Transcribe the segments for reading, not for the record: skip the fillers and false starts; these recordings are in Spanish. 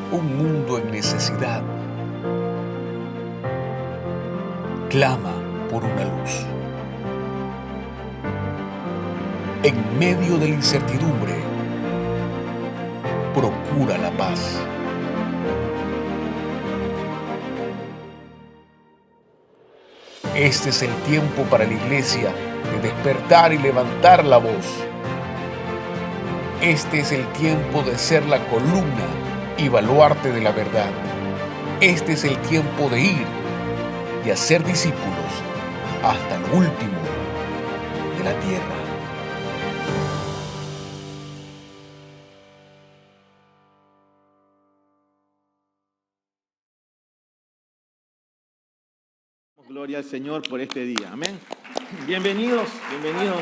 Un mundo en necesidad clama por una luz. En medio de la incertidumbre, procura la paz. Este es el tiempo para la iglesia de despertar y levantar la voz. Este es el tiempo de ser la columna y baluarte de la verdad. Este es el tiempo de ir y hacer discípulos hasta lo último de la tierra. Gloria al Señor por este día. Amén. Bienvenidos, bienvenidos.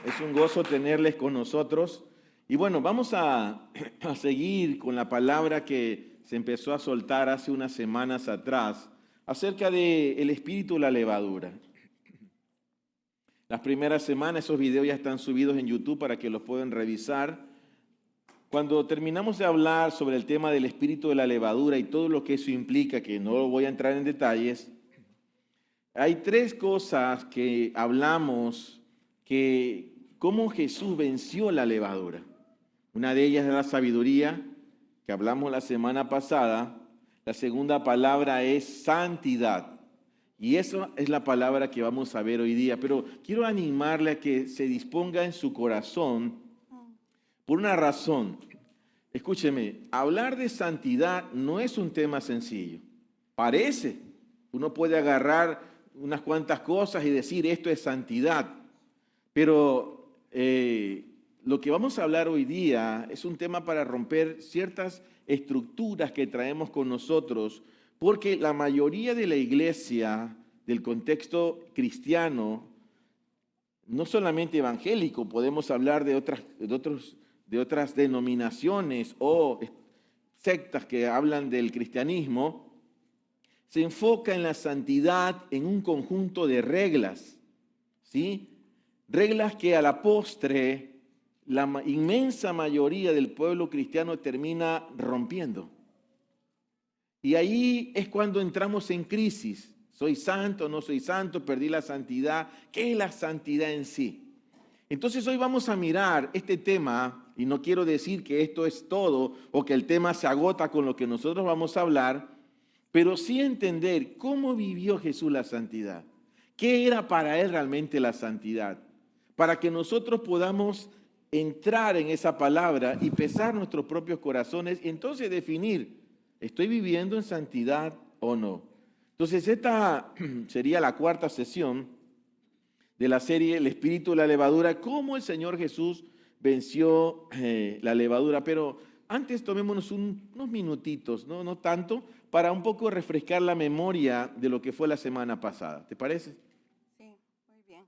Es un gozo tenerles con nosotros. Y bueno, vamos a seguir con la palabra que se empezó a soltar hace unas semanas atrás acerca del espíritu de la levadura. Las primeras semanas esos videos ya están subidos en YouTube para que los puedan revisar. Cuando terminamos de hablar sobre el tema del espíritu de la levadura y todo lo que eso implica, que no voy a entrar en detalles, hay tres cosas que hablamos que cómo Jesús venció la levadura. Una de ellas es la sabiduría, que hablamos la semana pasada. La segunda palabra es santidad. Y esa es la palabra que vamos a ver hoy día. Pero quiero animarle a que se disponga en su corazón por una razón. Escúcheme, hablar de santidad no es un tema sencillo. Parece. Uno puede agarrar unas cuantas cosas y decir esto es santidad. Pero lo que vamos a hablar hoy día es un tema para romper ciertas estructuras que traemos con nosotros, porque la mayoría de la iglesia, del contexto cristiano, no solamente evangélico, podemos hablar de otras denominaciones o sectas que hablan del cristianismo, se enfoca en la santidad en un conjunto de reglas, ¿sí? Reglas que a la postre la inmensa mayoría del pueblo cristiano termina rompiendo. Y ahí es cuando entramos en crisis. ¿Soy santo, no soy santo? ¿Perdí la santidad? ¿Qué es la santidad en sí? Entonces hoy vamos a mirar este tema, y no quiero decir que esto es todo o que el tema se agota con lo que nosotros vamos a hablar, pero sí entender cómo vivió Jesús la santidad. ¿Qué era para él realmente la santidad? Para que nosotros podamos entrar en esa palabra y pesar nuestros propios corazones y entonces definir, ¿estoy viviendo en santidad o no? Entonces esta sería la cuarta sesión de la serie El espíritu de la levadura, cómo el Señor Jesús venció la levadura. Pero antes tomémonos unos minutitos, no tanto, para un poco refrescar la memoria de lo que fue la semana pasada. ¿Te parece? Sí, muy bien.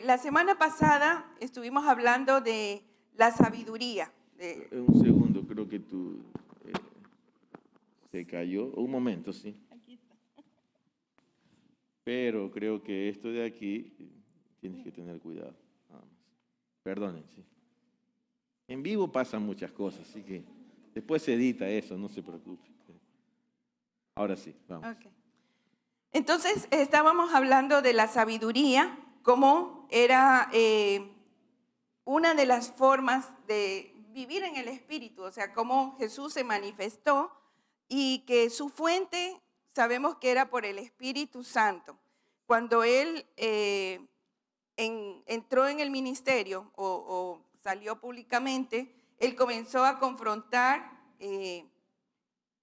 La semana pasada estuvimos hablando de la sabiduría. Un segundo, creo que tú se cayó. Un momento, sí. Aquí está. Pero creo que esto de aquí tienes que tener cuidado. Nada más. Perdonen, sí. En vivo pasan muchas cosas, así que después se edita eso, no se preocupe. Ahora sí, vamos. Okay. Entonces estábamos hablando de la sabiduría, cómo era una de las formas de vivir en el Espíritu, o sea, cómo Jesús se manifestó y que su fuente sabemos que era por el Espíritu Santo. Cuando Él entró en el ministerio o salió públicamente, Él comenzó a confrontar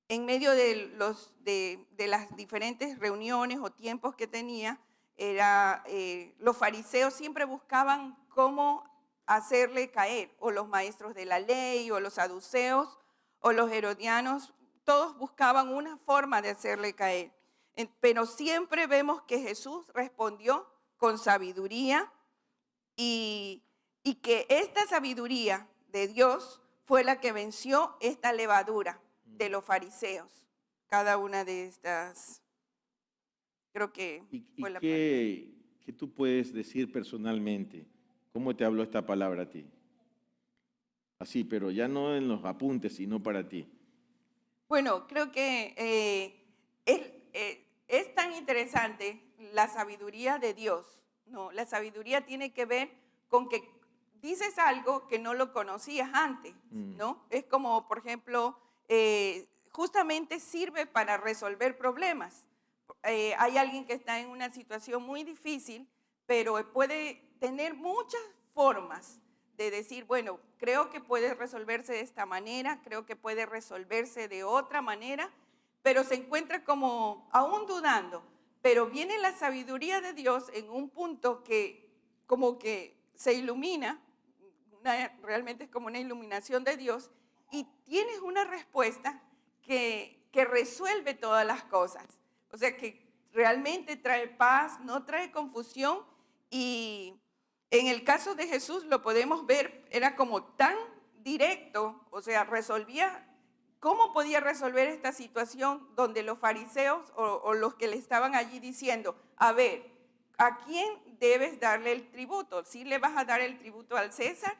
en medio de las diferentes reuniones o tiempos que tenía, los fariseos siempre buscaban cómo hacerle caer, o los maestros de la ley, o los saduceos, o los herodianos, todos buscaban una forma de hacerle caer. Pero siempre vemos que Jesús respondió con sabiduría y que esta sabiduría de Dios fue la que venció esta levadura de los fariseos. Cada una de estas, creo que fue la palabra. ¿Qué tú puedes decir personalmente? ¿Cómo te habló esta palabra a ti? Así, pero ya no en los apuntes, sino para ti. Bueno, creo que es tan interesante la sabiduría de Dios, ¿no? La sabiduría tiene que ver con que dices algo que no lo conocías antes, ¿no? Es como, por ejemplo, justamente sirve para resolver problemas. Hay alguien que está en una situación muy difícil, pero puede tener muchas formas de decir, bueno, creo que puede resolverse de esta manera, creo que puede resolverse de otra manera, pero se encuentra como aún dudando. Pero viene la sabiduría de Dios en un punto que como que se ilumina, realmente es como una iluminación de Dios, y tienes una respuesta que resuelve todas las cosas. O sea, que realmente trae paz, no trae confusión. Y en el caso de Jesús lo podemos ver, era como tan directo, o sea, resolvía. ¿Cómo podía resolver esta situación donde los fariseos o los que le estaban allí diciendo, a ver, ¿a quién debes darle el tributo? ¿Sí le vas a dar el tributo al César?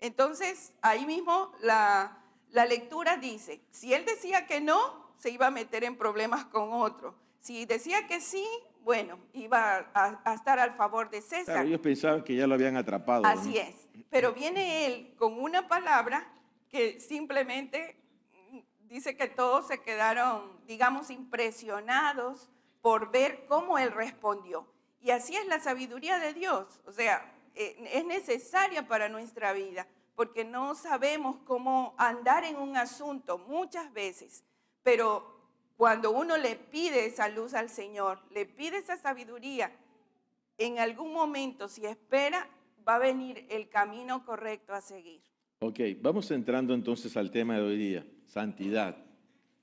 Entonces, ahí mismo la lectura dice, si él decía que no, se iba a meter en problemas con otro. Si decía que sí, bueno, iba a estar al favor de César. Claro, ellos pensaban que ya lo habían atrapado. Así ¿no? es. Pero viene él con una palabra que simplemente dice que todos se quedaron, digamos, impresionados por ver cómo él respondió. Y así es la sabiduría de Dios. O sea, es necesaria para nuestra vida, porque no sabemos cómo andar en un asunto muchas veces, pero cuando uno le pide esa luz al Señor, le pide esa sabiduría, en algún momento, si espera, va a venir el camino correcto a seguir. Ok, vamos entrando entonces al tema de hoy día, santidad.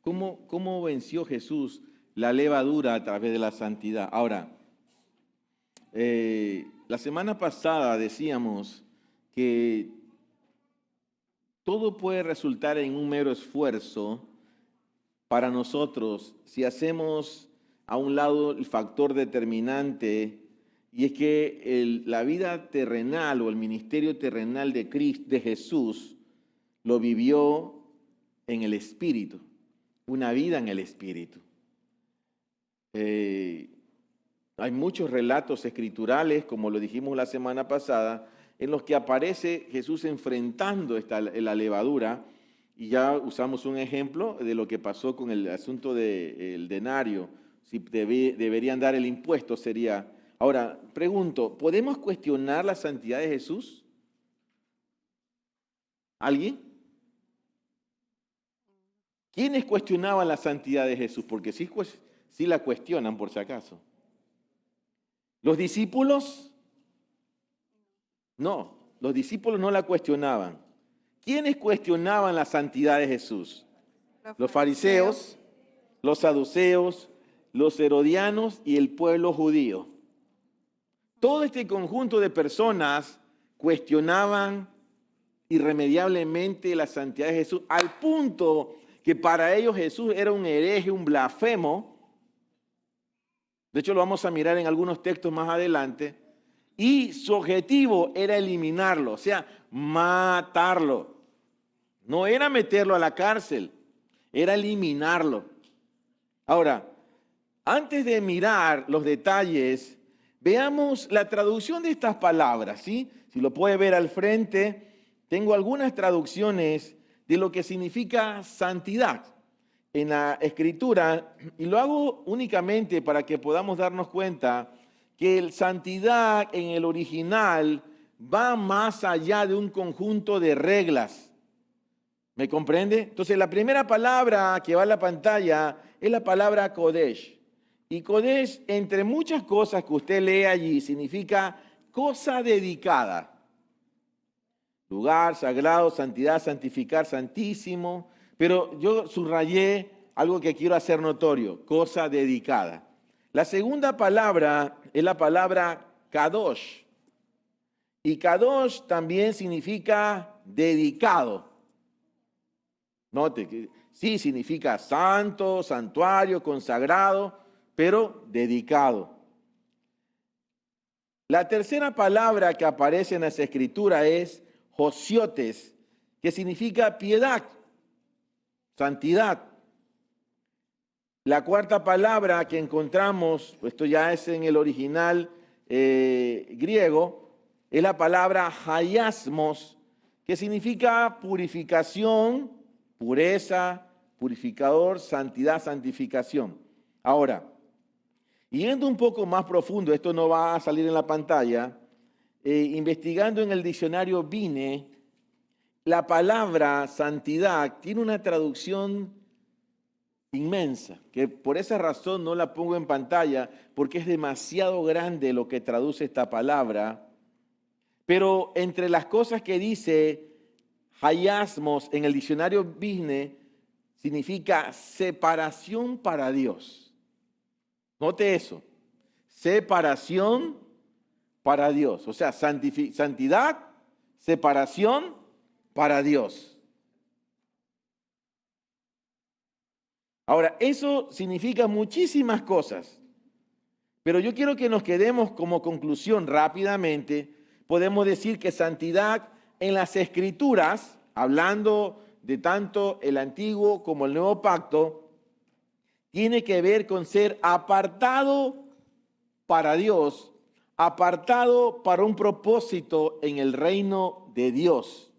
¿Cómo venció Jesús la levadura a través de la santidad? Ahora, la semana pasada decíamos que todo puede resultar en un mero esfuerzo para nosotros si hacemos a un lado el factor determinante, y es que la vida terrenal o el ministerio terrenal de Cristo, de Jesús, lo vivió en el Espíritu, una vida en el Espíritu. Hay muchos relatos escriturales, como lo dijimos la semana pasada, en los que aparece Jesús enfrentando la levadura, y ya usamos un ejemplo de lo que pasó con el asunto del denario. Si deberían dar el impuesto sería... Ahora, pregunto, ¿podemos cuestionar la santidad de Jesús? ¿Alguien? ¿Quiénes cuestionaban la santidad de Jesús? Porque sí la cuestionan por si acaso. ¿Los discípulos? No, los discípulos no la cuestionaban. ¿Quiénes cuestionaban la santidad de Jesús? Los fariseos, los saduceos, los herodianos y el pueblo judío. Todo este conjunto de personas cuestionaban irremediablemente la santidad de Jesús, al punto que para ellos Jesús era un hereje, un blasfemo. De hecho, lo vamos a mirar en algunos textos más adelante. Y su objetivo era eliminarlo, o sea, matarlo. No era meterlo a la cárcel, era eliminarlo. Ahora, antes de mirar los detalles, veamos la traducción de estas palabras, ¿sí? Si lo puede ver al frente, tengo algunas traducciones de lo que significa santidad en la Escritura, y lo hago únicamente para que podamos darnos cuenta que el santidad en el original va más allá de un conjunto de reglas. ¿Me comprende? Entonces, la primera palabra que va a la pantalla es la palabra Kodesh. Y Kodesh, entre muchas cosas que usted lee allí, significa cosa dedicada. Lugar, sagrado, santidad, santificar, santísimo. Pero yo subrayé algo que quiero hacer notorio, cosa dedicada. La segunda palabra es la palabra Kadosh. Y Kadosh también significa dedicado. Note que sí significa santo, santuario, consagrado, pero dedicado. La tercera palabra que aparece en las Escrituras es Josiotes, que significa piedad, santidad. La cuarta palabra que encontramos, esto ya es en el original griego, es la palabra haiasmos, que significa purificación, pureza, purificador, santidad, santificación. Ahora, yendo un poco más profundo, esto no va a salir en la pantalla, investigando en el diccionario Vine, la palabra santidad tiene una traducción inmensa, que por esa razón no la pongo en pantalla, porque es demasiado grande lo que traduce esta palabra. Pero entre las cosas que dice haiasmos en el diccionario Vine, significa separación para Dios. Note eso, separación para Dios. O sea, santidad, separación para Dios. Ahora, eso significa muchísimas cosas, pero yo quiero que nos quedemos como conclusión rápidamente. Podemos decir que santidad en las Escrituras, hablando de tanto el Antiguo como el Nuevo Pacto, tiene que ver con ser apartado para Dios, apartado para un propósito en el reino de Dios.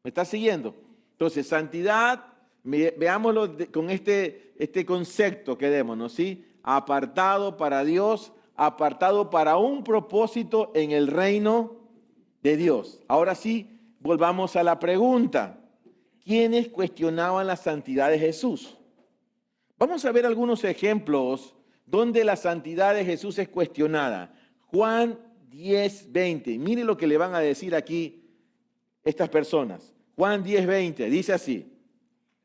¿Me está siguiendo? Entonces, santidad, veámoslo con este concepto, quedémonos, ¿sí? Apartado para Dios, apartado para un propósito en el reino de Dios. Ahora sí, volvamos a la pregunta. ¿Quiénes cuestionaban la santidad de Jesús? Vamos a ver algunos ejemplos donde la santidad de Jesús es cuestionada. Juan 10:20. Mire lo que le van a decir aquí estas personas. Juan 10:20 dice así.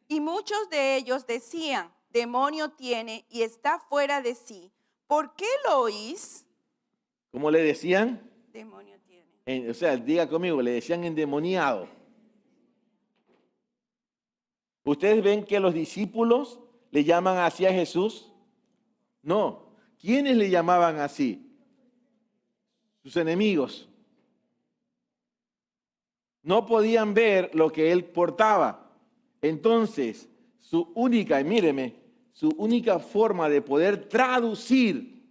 Y muchos de ellos decían, demonio tiene y está fuera de sí. ¿Por qué lo oís? ¿Cómo le decían? Demonio tiene. O sea, diga conmigo, le decían endemoniado. ¿Ustedes ven que los discípulos le llaman así a Jesús? No. ¿Quiénes le llamaban así? Sus enemigos. No podían ver lo que él portaba. Entonces, su única forma de poder traducir,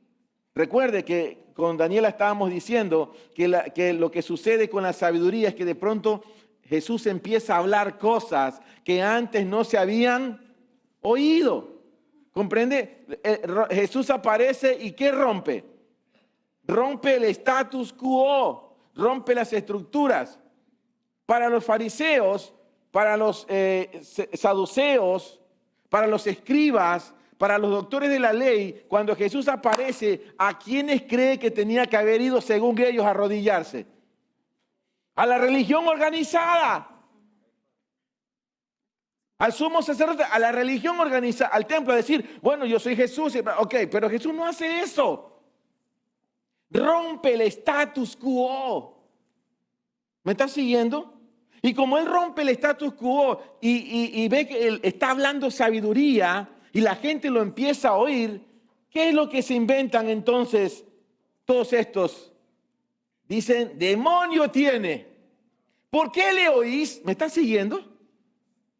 recuerde que con Daniela estábamos diciendo que lo que sucede con la sabiduría es que de pronto Jesús empieza a hablar cosas que antes no se habían oído. ¿Comprende? Jesús aparece y ¿qué rompe? Rompe el status quo, rompe las estructuras. Para los fariseos, para los saduceos, para los escribas, para los doctores de la ley, cuando Jesús aparece, ¿a quiénes cree que tenía que haber ido según ellos a arrodillarse? A la religión organizada, al sumo sacerdote, a la religión organizada, al templo, a decir, bueno, yo soy Jesús, ok, pero Jesús no hace eso. Rompe el status quo. ¿Me estás siguiendo? Y como él rompe el status quo y ve que él está hablando sabiduría y la gente lo empieza a oír, ¿qué es lo que se inventan entonces todos estos? Dicen, demonio tiene. ¿Por qué le oís? ¿Me estás siguiendo?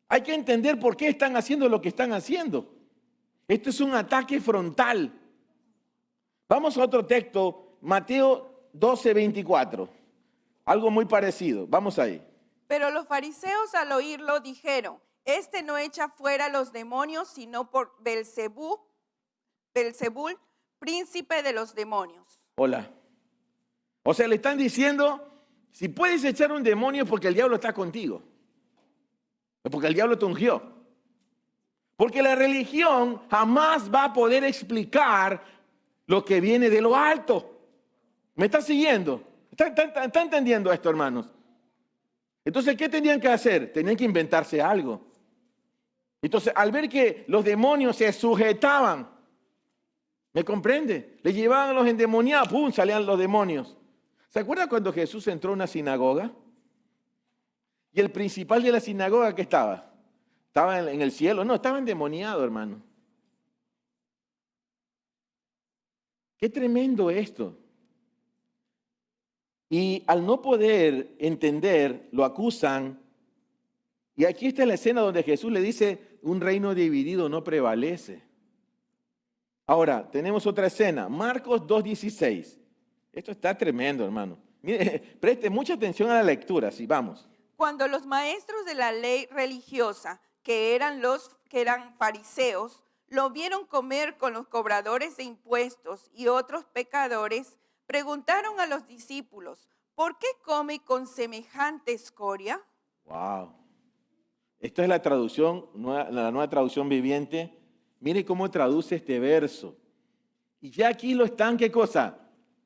Hay que entender por qué están haciendo lo que están haciendo. Esto es un ataque frontal. Vamos a otro texto, Mateo 12:24. Algo muy parecido. Vamos ahí. Pero los fariseos al oírlo dijeron, este no echa fuera los demonios, sino por Belzebul, príncipe de los demonios. Hola. O sea, le están diciendo, si puedes echar un demonio es porque el diablo está contigo. Es porque el diablo te ungió. Porque la religión jamás va a poder explicar lo que viene de lo alto. ¿Me está siguiendo? ¿Está entendiendo esto, hermanos? Entonces, ¿qué tenían que hacer? Tenían que inventarse algo. Entonces, al ver que los demonios se sujetaban, ¿me comprende? Le llevaban a los endemoniados, ¡pum!, salían los demonios. ¿Se acuerdan cuando Jesús entró a una sinagoga? Y el principal de la sinagoga, ¿qué estaba? ¿Estaba en el cielo? No, estaba endemoniado, hermano. Qué tremendo esto. Y al no poder entender, lo acusan Y aquí está la escena donde Jesús le dice, un reino dividido no prevalece. Ahora, tenemos otra escena, Marcos 2:16. Esto está tremendo, hermano. Mire, preste mucha atención a la lectura, sí, vamos. Cuando los maestros de la ley religiosa, que eran fariseos, lo vieron comer con los cobradores de impuestos y otros pecadores, preguntaron a los discípulos, ¿por qué come con semejante escoria? Wow. Esta es la traducción, la nueva traducción viviente. Mire cómo traduce este verso. Y ya aquí lo están, ¿qué cosa?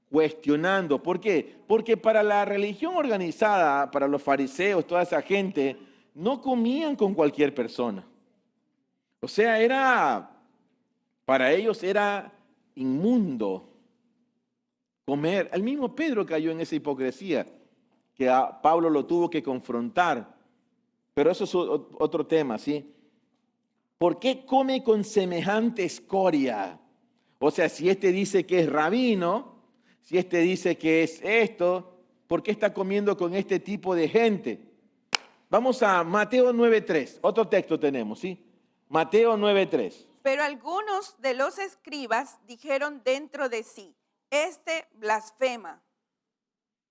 Cuestionando. ¿Por qué? Porque para la religión organizada, para los fariseos, toda esa gente, no comían con cualquier persona. O sea, para ellos era inmundo comer. El mismo Pedro cayó en esa hipocresía, que a Pablo lo tuvo que confrontar. Pero eso es otro tema, ¿sí? ¿Por qué come con semejante escoria? O sea, si este dice que es rabino, si este dice que es esto, ¿por qué está comiendo con este tipo de gente? Vamos a Mateo 9:3, otro texto tenemos, ¿sí? Mateo 9:3. Pero algunos de los escribas dijeron dentro de sí, este blasfema.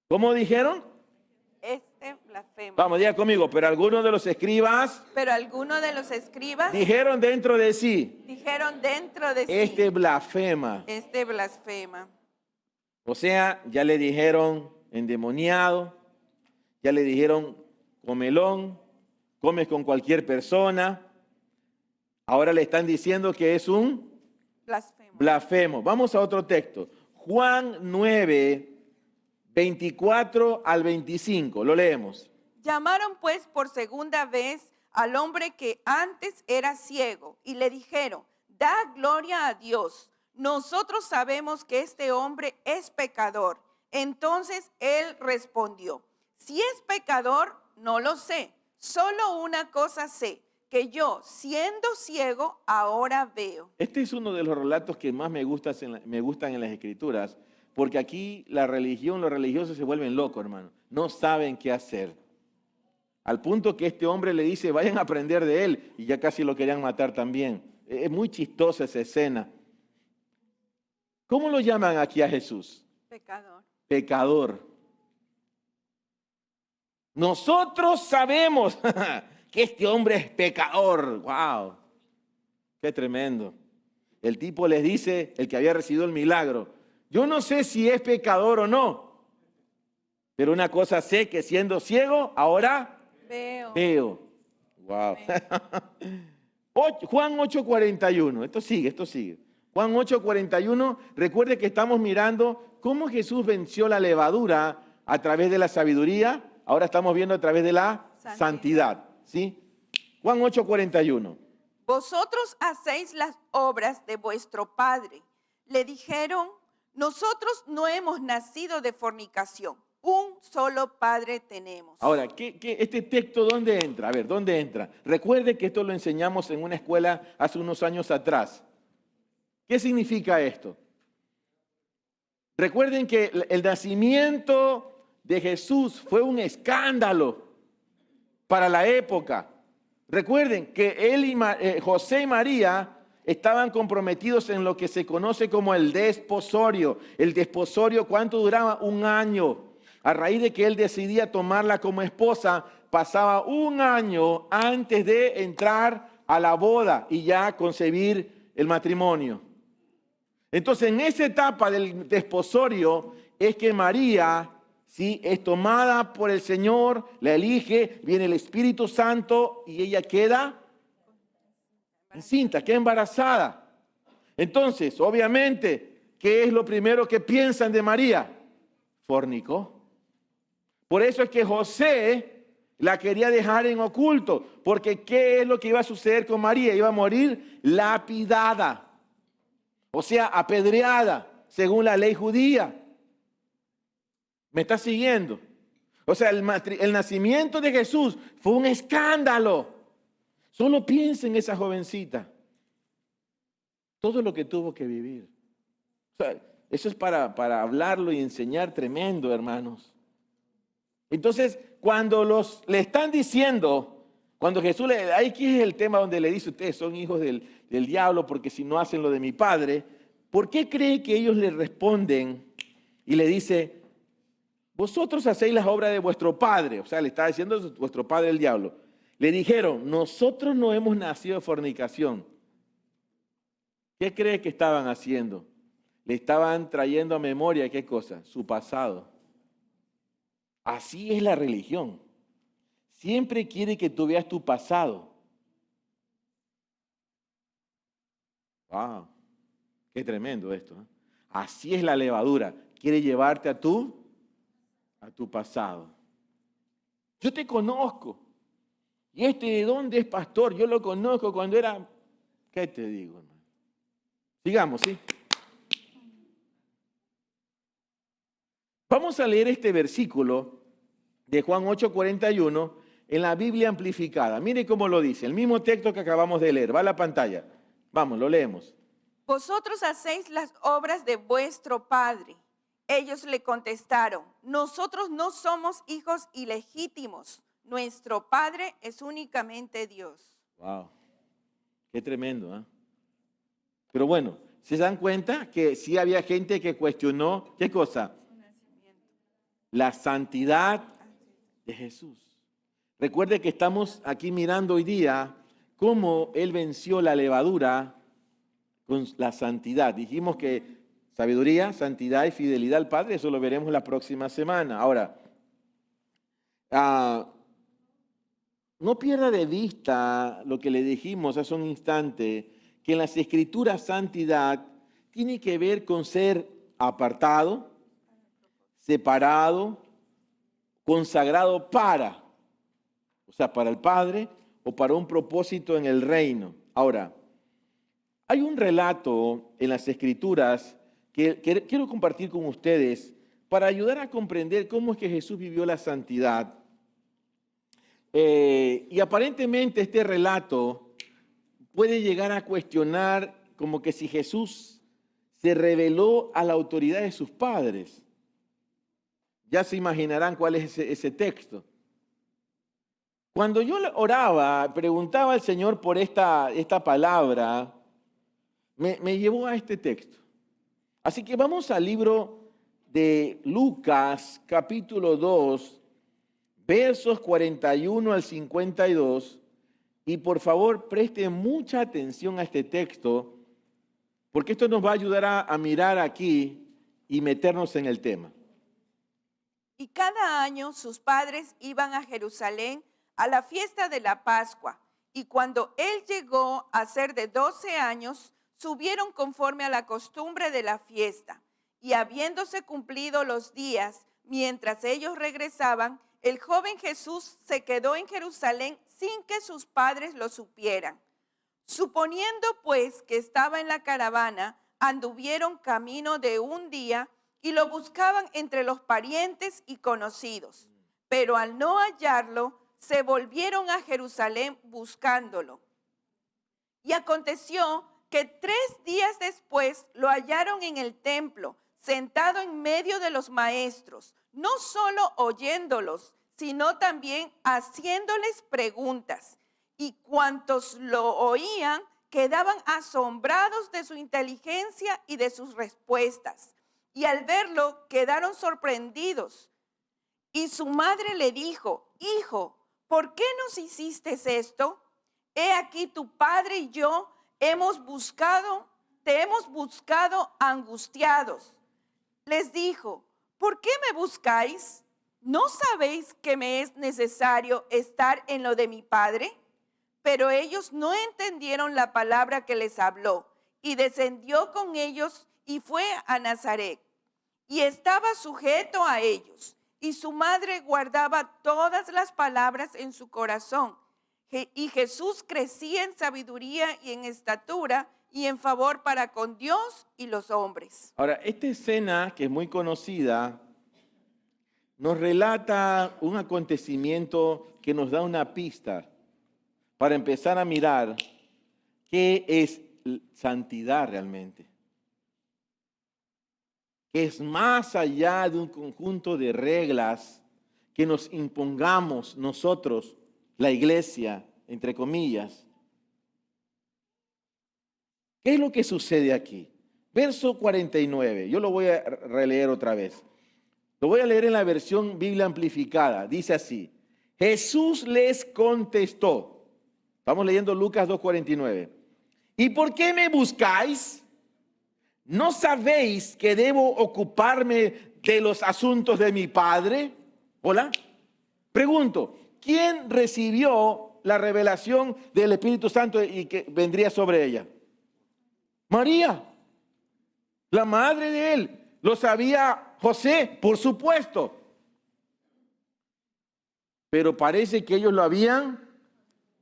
¿Cómo dijeron? Este blasfema. Vamos, diga conmigo, pero algunos de los escribas dijeron dentro de sí, este blasfema. Este blasfema. O sea, ya le dijeron endemoniado, ya le dijeron comelón, comes con cualquier persona. Ahora le están diciendo que es un blasfemo. Vamos a otro texto. Juan 9, 24 al 25. Lo leemos. Llamaron pues por segunda vez al hombre que antes era ciego y le dijeron, da gloria a Dios. Nosotros sabemos que este hombre es pecador. Entonces él respondió, si es pecador, no lo sé. Solo una cosa sé, que yo, siendo ciego, ahora veo. Este es uno de los relatos que más me gustan en las Escrituras, porque aquí la religión, los religiosos se vuelven locos, hermano. No saben qué hacer. Al punto que este hombre le dice, vayan a aprender de él, y ya casi lo querían matar también. Es muy chistosa esa escena. ¿Cómo lo llaman aquí a Jesús? Pecador. Pecador. Nosotros sabemos que este hombre es pecador. ¡Wow! ¡Qué tremendo! El tipo les dice, el que había recibido el milagro, yo no sé si es pecador o no, pero una cosa sé, que siendo ciego, ahora veo. ¡Wow! Juan 8:41. Esto sigue. Juan 8:41, recuerde que estamos mirando cómo Jesús venció la levadura a través de la sabiduría. Ahora estamos viendo a través de la santidad. ¿Sí? Juan 8:41. Vosotros hacéis las obras de vuestro padre. Le dijeron, nosotros no hemos nacido de fornicación. Un solo padre tenemos. Ahora, este texto dónde entra? A ver, ¿dónde entra? Recuerde que esto lo enseñamos en una escuela hace unos años atrás. ¿Qué significa esto? Recuerden que el nacimiento de Jesús fue un escándalo para la época. Recuerden que José y María estaban comprometidos en lo que se conoce como el desposorio. El desposorio, ¿cuánto duraba? 1 año. A raíz de que él decidía tomarla como esposa, pasaba 1 año antes de entrar a la boda y ya concebir el matrimonio. Entonces, en esa etapa del desposorio es que María, ¿sí?, es tomada por el Señor, la elige, viene el Espíritu Santo y ella queda encinta, queda embarazada. Entonces, obviamente, ¿qué es lo primero que piensan de María? Fornicó. Por eso es que José la quería dejar en oculto, porque ¿qué es lo que iba a suceder con María? Iba a morir lapidada. O sea, apedreada, según la ley judía. ¿Me está siguiendo? O sea, el nacimiento de Jesús fue un escándalo. Solo piensa en esa jovencita. Todo lo que tuvo que vivir. O sea, eso es para hablarlo y enseñar tremendo, hermanos. Entonces, cuando le están diciendo, Cuando Jesús aquí es el tema donde le dice, ustedes son hijos del diablo porque si no hacen lo de mi Padre, ¿por qué cree que ellos le responden y le dice, vosotros hacéis las obras de vuestro padre? O sea, le está diciendo vuestro padre el diablo. Le dijeron, nosotros no hemos nacido de fornicación. ¿Qué cree que estaban haciendo? Le estaban trayendo a memoria, ¿qué cosa? Su pasado. Así es la religión. Siempre quiere que tú veas tu pasado. ¡Wow! Qué tremendo esto, ¿eh? Así es la levadura. Quiere llevarte a tu pasado. Yo te conozco. ¿Y de dónde es pastor? Yo lo conozco cuando era... ¿Qué te digo, hermano? Sigamos, ¿sí? Vamos a leer este versículo de Juan 8:41 en la Biblia amplificada. Mire cómo lo dice, el mismo texto que acabamos de leer. Va a la pantalla. Vamos, lo leemos. Vosotros hacéis las obras de vuestro padre. Ellos le contestaron, nosotros no somos hijos ilegítimos. Nuestro padre es únicamente Dios. Wow, qué tremendo, ¿eh? Pero bueno, ¿se dan cuenta que sí había gente que cuestionó, qué cosa? La santidad de Jesús. Recuerde que estamos aquí mirando hoy día cómo Él venció la levadura con la santidad. Dijimos que sabiduría, santidad y fidelidad al Padre, eso lo veremos la próxima semana. Ahora, no pierda de vista lo que le dijimos hace un instante, que en las Escrituras santidad tiene que ver con ser apartado, separado, consagrado para el Padre o para un propósito en el reino. Ahora, hay un relato en las Escrituras que quiero compartir con ustedes para ayudar a comprender cómo es que Jesús vivió la santidad. Y aparentemente este relato puede llegar a cuestionar como que si Jesús se rebeló a la autoridad de sus padres. Ya se imaginarán cuál es ese texto. Cuando yo oraba, preguntaba al Señor por esta palabra, me llevó a este texto. Así que vamos al libro de Lucas, capítulo 2, versos 41 al 52. Y por favor, preste mucha atención a este texto, porque esto nos va a ayudar a mirar aquí y meternos en el tema. Y cada año sus padres iban a Jerusalén a la fiesta de la Pascua. Y cuando él llegó a ser de 12 años, subieron conforme a la costumbre de la fiesta. Y habiéndose cumplido los días, mientras ellos regresaban, el joven Jesús se quedó en Jerusalén sin que sus padres lo supieran. Suponiendo pues que estaba en la caravana, anduvieron camino de un día y lo buscaban entre los parientes y conocidos. Pero al no hallarlo, se volvieron a Jerusalén buscándolo. Y aconteció que 3 días después lo hallaron en el templo, sentado en medio de los maestros, no solo oyéndolos, sino también haciéndoles preguntas. Y cuantos lo oían quedaban asombrados de su inteligencia y de sus respuestas. Y al verlo quedaron sorprendidos. Y su madre le dijo, hijo, ¿por qué nos hiciste esto? He aquí tu padre y yo te hemos buscado angustiados. Les dijo, ¿por qué me buscáis? ¿No sabéis que me es necesario estar en lo de mi padre? Pero ellos no entendieron la palabra que les habló, y descendió con ellos y fue a Nazaret. Y estaba sujeto a ellos, y su madre guardaba todas las palabras en su corazón. Y Jesús crecía en sabiduría y en estatura y en favor para con Dios y los hombres. Ahora, esta escena que es muy conocida nos relata un acontecimiento que nos da una pista para empezar a mirar qué es santidad realmente. Que es más allá de un conjunto de reglas que nos impongamos nosotros, la iglesia, entre comillas. ¿Qué es lo que sucede aquí? Verso 49, yo lo voy a releer otra vez. Lo voy a leer en la versión Biblia amplificada. Dice así: Jesús les contestó. Estamos leyendo Lucas 2:49. ¿Y por qué me buscáis? ¿No sabéis que debo ocuparme de los asuntos de mi Padre? Hola. Pregunto, ¿quién recibió la revelación del Espíritu Santo y que vendría sobre ella? María, la madre de él. ¿Lo sabía José? Por supuesto. Pero parece que ellos lo habían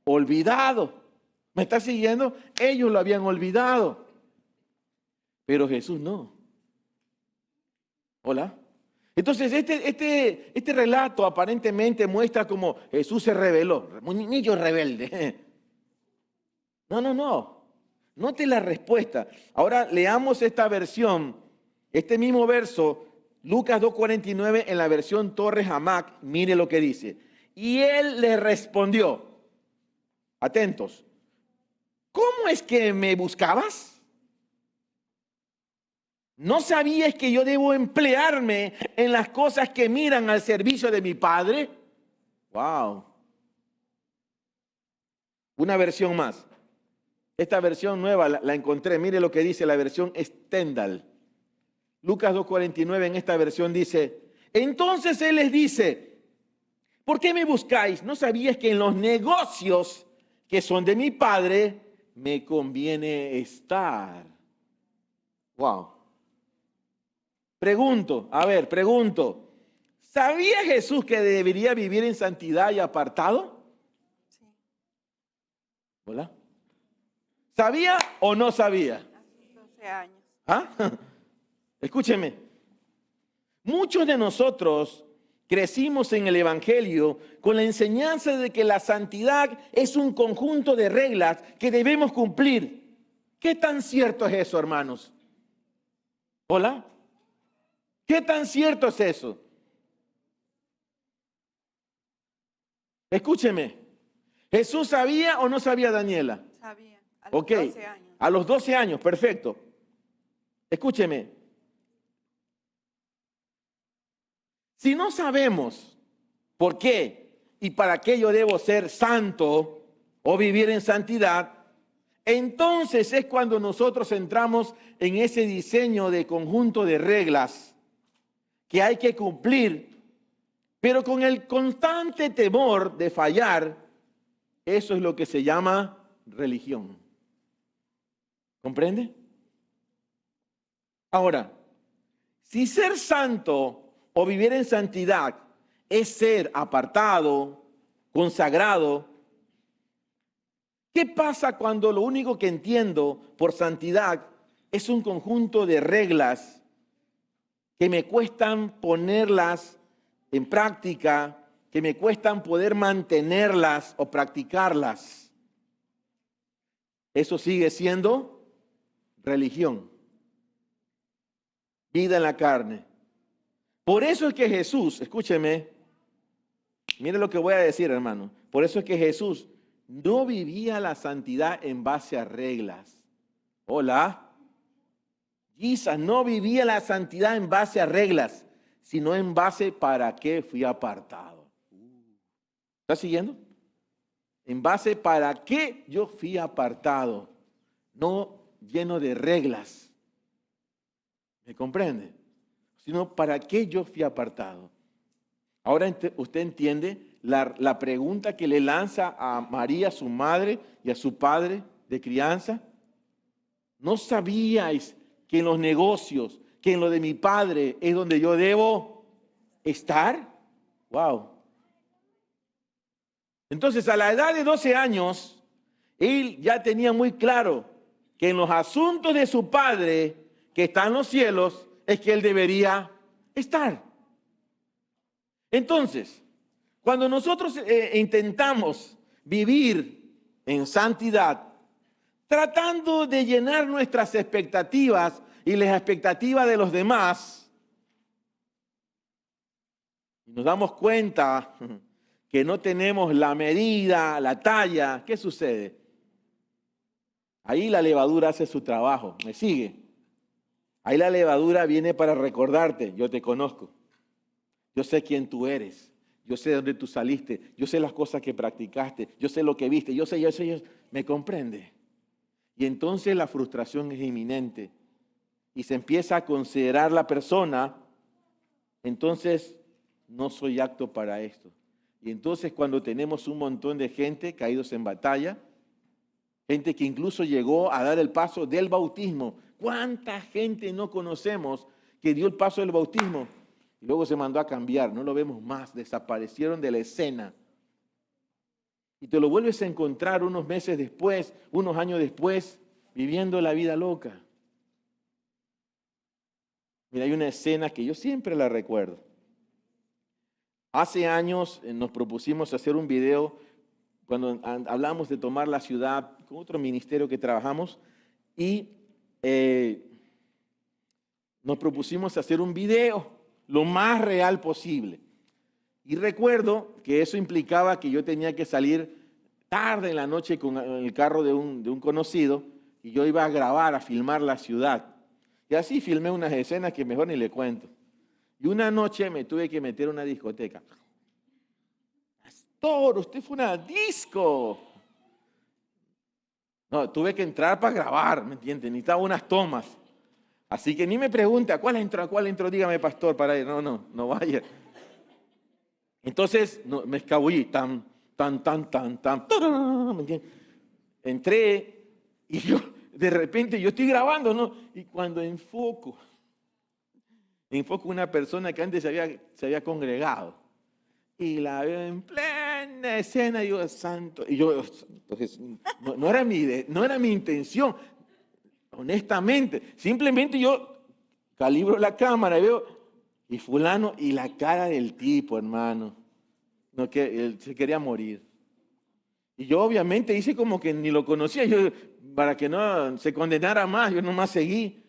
olvidado. ¿Me está siguiendo? Ellos lo habían olvidado. Pero Jesús no. Hola. Entonces este relato aparentemente muestra cómo Jesús se rebeló. Un niño rebelde. No. Note la respuesta. Ahora leamos esta versión, este mismo verso, Lucas 2:49 en la versión Torres Amac. Mire lo que dice. Y él le respondió. Atentos. ¿Cómo es que me buscabas? ¿No sabías que yo debo emplearme en las cosas que miran al servicio de mi Padre? Wow. Una versión más. Esta versión nueva la encontré. Mire lo que dice la versión Stendhal. Lucas 2:49 en esta versión dice: entonces él les dice: ¿por qué me buscáis? ¿No sabías que en los negocios que son de mi Padre me conviene estar? Wow. Pregunto. ¿Sabía Jesús que debería vivir en santidad y apartado? Sí. ¿Hola? ¿Sabía o no sabía? Hace 12 años. ¿Ah? Escúcheme. Muchos de nosotros crecimos en el Evangelio con la enseñanza de que la santidad es un conjunto de reglas que debemos cumplir. ¿Qué tan cierto es eso, hermanos? ¿Hola? ¿Qué tan cierto es eso? Escúcheme. ¿Jesús sabía o no sabía, Daniela? Sabía, a los 12 años. A los 12 años, perfecto. Escúcheme. Si no sabemos por qué y para qué yo debo ser santo o vivir en santidad, entonces es cuando nosotros entramos en ese diseño de conjunto de reglas que hay que cumplir, pero con el constante temor de fallar. Eso es lo que se llama religión. ¿Comprende? Ahora, si ser santo o vivir en santidad es ser apartado, consagrado, ¿qué pasa cuando lo único que entiendo por santidad es un conjunto de reglas que me cuestan ponerlas en práctica, que me cuestan poder mantenerlas o practicarlas? Eso sigue siendo religión, vida en la carne. Por eso es que Jesús, escúcheme, mire lo que voy a decir, hermano. Por eso es que Jesús no vivía la santidad en base a reglas. Hola. Jesús no vivía la santidad en base a reglas, sino en base para qué fui apartado. ¿Está siguiendo? En base para qué yo fui apartado, no lleno de reglas. ¿Me comprende? Sino para qué yo fui apartado. Ahora usted entiende la pregunta que le lanza a María, su madre, y a su padre de crianza. ¿No sabíais que en los negocios, que en lo de mi Padre es donde yo debo estar? Wow. Entonces, a la edad de 12 años, él ya tenía muy claro que en los asuntos de su Padre, que está en los cielos, es que él debería estar. Entonces, cuando nosotros intentamos vivir en santidad, tratando de llenar nuestras expectativas y las expectativas de los demás, nos damos cuenta que no tenemos la medida, la talla, ¿qué sucede? Ahí la levadura hace su trabajo, ¿me sigue? Ahí la levadura viene para recordarte, yo te conozco, yo sé quién tú eres, yo sé de dónde tú saliste, yo sé las cosas que practicaste, yo sé lo que viste, yo sé, me comprende. Y entonces la frustración es inminente y se empieza a considerar la persona, entonces no soy apto para esto. Y entonces cuando tenemos un montón de gente caídos en batalla, gente que incluso llegó a dar el paso del bautismo. ¿Cuánta gente no conocemos que dio el paso del bautismo y luego se mandó a cambiar? No lo vemos más, desaparecieron de la escena. Y te lo vuelves a encontrar unos meses después, unos años después, viviendo la vida loca. Mira, hay una escena que yo siempre la recuerdo. Hace años nos propusimos hacer un video cuando hablamos de tomar la ciudad con otro ministerio que trabajamos y nos propusimos hacer un video lo más real posible. Y recuerdo que eso implicaba que yo tenía que salir tarde en la noche con el carro de un conocido y yo iba a grabar, a filmar la ciudad. Y así filmé unas escenas que mejor ni le cuento. Y una noche me tuve que meter a una discoteca. Pastor, usted fue a una disco. No, tuve que entrar para grabar, ¿me entiende? Necesitaba unas tomas. Así que ni me pregunte, ¿a cuál entro? Dígame, pastor, para ir. No vaya. Entonces me escabullí, tan, ¿me entiende? Entré y yo, de repente, yo estoy grabando, ¿no? Y cuando enfoco una persona que antes se había congregado y la veo en plena escena, y yo, santo, y yo, entonces, no era mi intención, honestamente, simplemente yo calibro la cámara y veo, y fulano, y la cara del tipo, hermano, no, que él se quería morir. Y yo obviamente hice como que ni lo conocía, yo, para que no se condenara más, yo nomás seguí.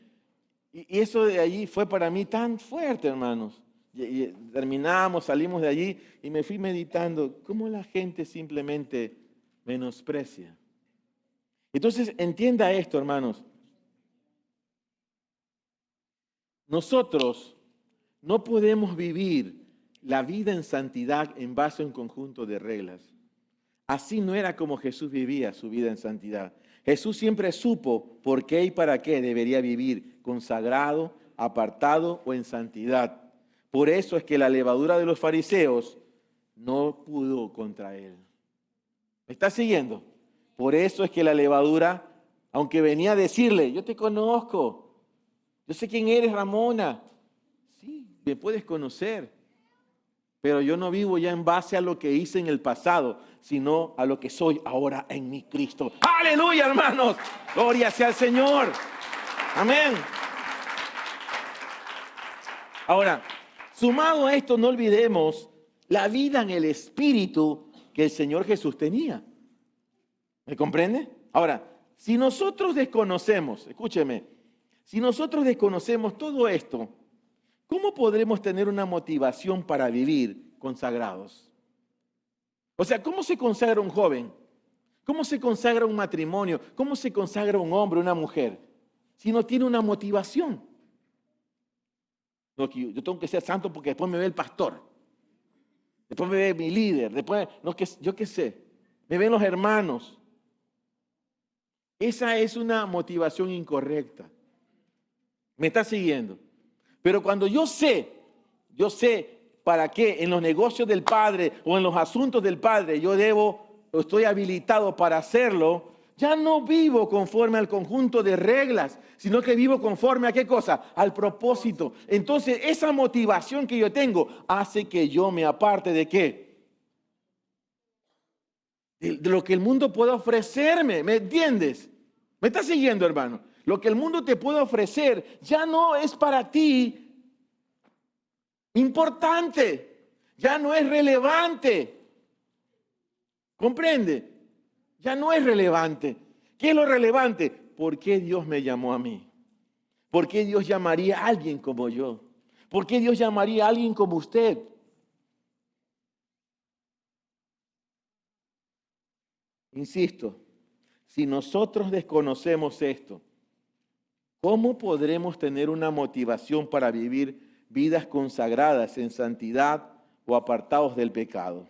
Y eso de allí fue para mí tan fuerte, hermanos. Y terminamos, salimos de allí y me fui meditando cómo la gente simplemente menosprecia. Entonces, entienda esto, hermanos. Nosotros no podemos vivir la vida en santidad en base a un conjunto de reglas. Así no era como Jesús vivía su vida en santidad. Jesús siempre supo por qué y para qué debería vivir consagrado, apartado o en santidad. Por eso es que la levadura de los fariseos no pudo contra él. ¿Me está siguiendo? Por eso es que la levadura, aunque venía a decirle, yo te conozco, yo sé quién eres, Ramona. Sí, me puedes conocer, pero yo no vivo ya en base a lo que hice en el pasado, sino a lo que soy ahora en mi Cristo. ¡Aleluya, hermanos! ¡Gloria sea al Señor! ¡Amén! Ahora, sumado a esto, no olvidemos la vida en el Espíritu que el Señor Jesús tenía. ¿Me comprende? Ahora, si nosotros desconocemos, escúcheme, si nosotros desconocemos todo esto, ¿cómo podremos tener una motivación para vivir consagrados? O sea, ¿cómo se consagra un joven? ¿Cómo se consagra un matrimonio? ¿Cómo se consagra un hombre, una mujer? Si no tiene una motivación. No, yo tengo que ser santo porque después me ve el pastor. Después me ve mi líder. Después, yo qué sé, me ven los hermanos. Esa es una motivación incorrecta. ¿Me está siguiendo? Pero cuando yo sé para qué en los negocios del Padre o en los asuntos del Padre yo estoy habilitado para hacerlo, ya no vivo conforme al conjunto de reglas, sino que vivo conforme a ¿qué cosa? Al propósito. Entonces, esa motivación que yo tengo hace que yo me aparte ¿de qué? De lo que el mundo puede ofrecerme, ¿me entiendes? ¿Me estás siguiendo, hermano? Lo que el mundo te puede ofrecer ya no es para ti importante, ya no es relevante. ¿Comprende? Ya no es relevante. ¿Qué es lo relevante? ¿Por qué Dios me llamó a mí? ¿Por qué Dios llamaría a alguien como yo? ¿Por qué Dios llamaría a alguien como usted? Insisto, si nosotros desconocemos esto, ¿cómo podremos tener una motivación para vivir vidas consagradas en santidad o apartados del pecado?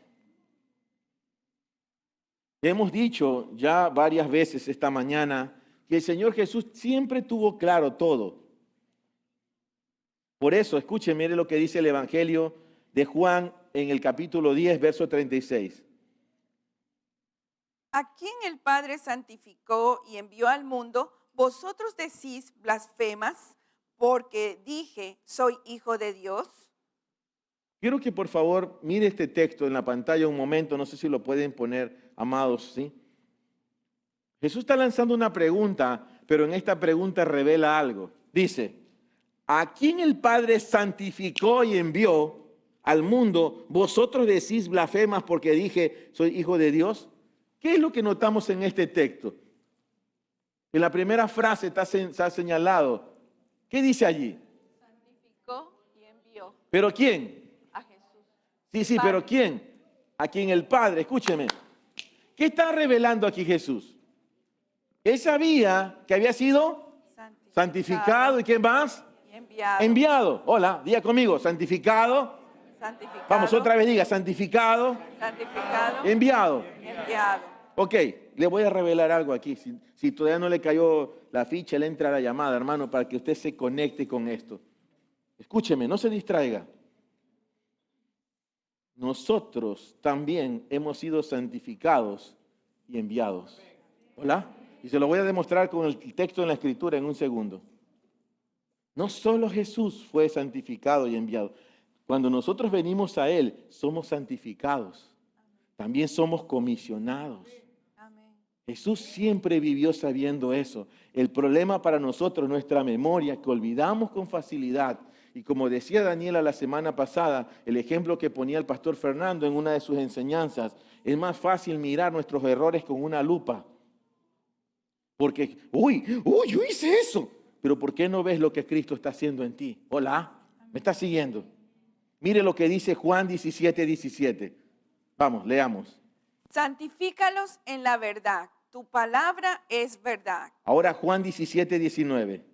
Hemos dicho ya varias veces esta mañana que el Señor Jesús siempre tuvo claro todo. Por eso, escuchen, mire lo que dice el Evangelio de Juan en el capítulo 10, verso 36. A quien el Padre santificó y envió al mundo, vosotros decís blasfemas, porque dije, soy hijo de Dios. Quiero que por favor mire este texto en la pantalla un momento, no sé si lo pueden poner, amados, ¿sí? Jesús está lanzando una pregunta, pero en esta pregunta revela algo. Dice, ¿a quién el Padre santificó y envió al mundo? Vosotros decís blasfemas porque dije, soy hijo de Dios. ¿Qué es lo que notamos en este texto? En la primera frase está señalado. ¿Qué dice allí? Santificó y envió ¿Pero quién? a Jesús. Sí, pero ¿quién? A quien el Padre, escúcheme. ¿Qué está revelando aquí Jesús? Él sabía que había sido santificado. ¿Y quién más? Y enviado. Enviado. Hola, diga conmigo, santificado. Santificado. Vamos, otra vez diga, santificado. Santificado. Enviado. Enviado. Ok, le voy a revelar algo aquí. Si todavía no le cayó la ficha, le entra la llamada, hermano, para que usted se conecte con esto. Escúcheme, no se distraiga. Nosotros también hemos sido santificados y enviados. ¿Hola? Y se lo voy a demostrar con el texto en la Escritura en un segundo. No solo Jesús fue santificado y enviado. Cuando nosotros venimos a Él, somos santificados. También somos comisionados. Amén. Jesús siempre vivió sabiendo eso. El problema para nosotros es nuestra memoria, que olvidamos con facilidad. Y como decía Daniela la semana pasada, el ejemplo que ponía el pastor Fernando en una de sus enseñanzas, es más fácil mirar nuestros errores con una lupa. Porque, yo hice eso. Pero ¿por qué no ves lo que Cristo está haciendo en ti? Hola, ¿me estás siguiendo? Mire lo que dice Juan 17, 17. Vamos, leamos. Santifícalos en la verdad. Tu palabra es verdad. Ahora Juan 17, 19.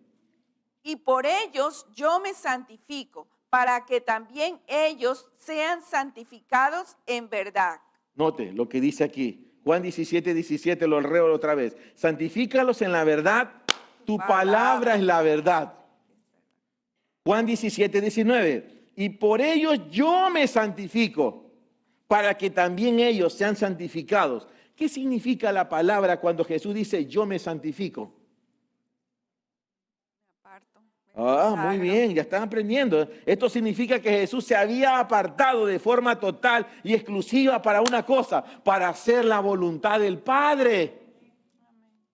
Y por ellos yo me santifico, para que también ellos sean santificados en verdad. Note lo que dice aquí. Juan 17, 17, lo leo otra vez. Santifícalos en la verdad. Tu palabra es la verdad. Juan 17, 19. Y por ellos yo me santifico, para que también ellos sean santificados. ¿Qué significa la palabra cuando Jesús dice yo me santifico? Muy bien, ya están aprendiendo. Esto significa que Jesús se había apartado de forma total y exclusiva para una cosa, para hacer la voluntad del Padre.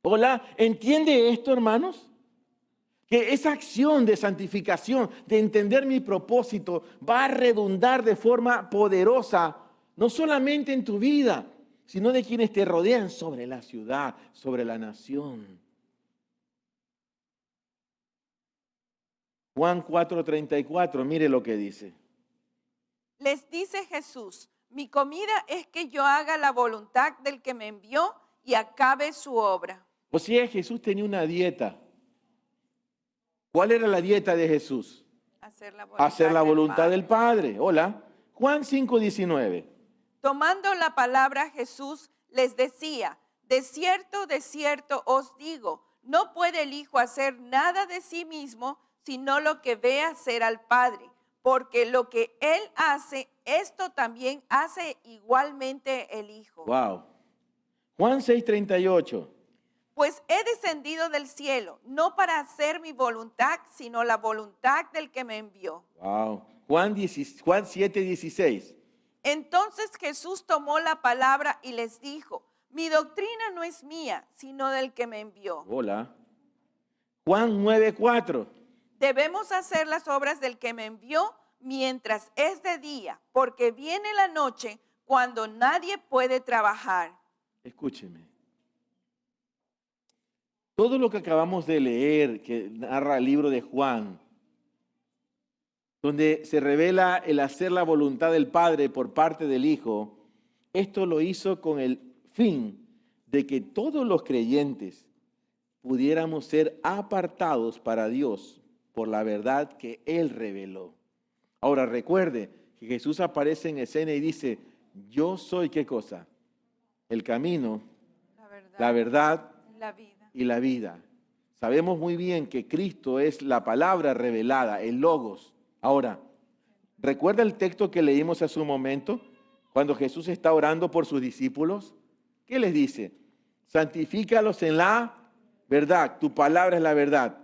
Hola, ¿entiende esto, hermanos? Que esa acción de santificación, de entender mi propósito, va a redundar de forma poderosa, no solamente en tu vida, sino de quienes te rodean, sobre la ciudad, sobre la nación. Juan 4:34, mire lo que dice. Les dice Jesús, mi comida es que yo haga la voluntad del que me envió y acabe su obra. O sea, Jesús tenía una dieta. ¿Cuál era la dieta de Jesús? Hacer la voluntad del Padre. Hola. Juan 5:19. Tomando la palabra Jesús les decía, de cierto os digo, no puede el Hijo hacer nada de sí mismo, sino lo que ve hacer al Padre, porque lo que Él hace, esto también hace igualmente el Hijo. Wow. Juan 6:38. Pues he descendido del cielo, no para hacer mi voluntad, sino la voluntad del que me envió. Wow. Juan 7:16. Entonces Jesús tomó la palabra y les dijo, mi doctrina no es mía, sino del que me envió. Hola. Juan 9:4. Debemos hacer las obras del que me envió mientras es de día, porque viene la noche cuando nadie puede trabajar. Escúcheme. Todo lo que acabamos de leer, que narra el libro de Juan, donde se revela el hacer la voluntad del Padre por parte del Hijo, esto lo hizo con el fin de que todos los creyentes pudiéramos ser apartados para Dios por la verdad que Él reveló. Ahora recuerde que Jesús aparece en escena y dice, yo soy ¿qué cosa? El camino, la verdad y la vida. Sabemos muy bien que Cristo es la palabra revelada, el Logos. Ahora, ¿recuerda el texto que leímos hace un momento? Cuando Jesús está orando por sus discípulos, ¿qué les dice? Santifícalos en la verdad, tu palabra es la verdad.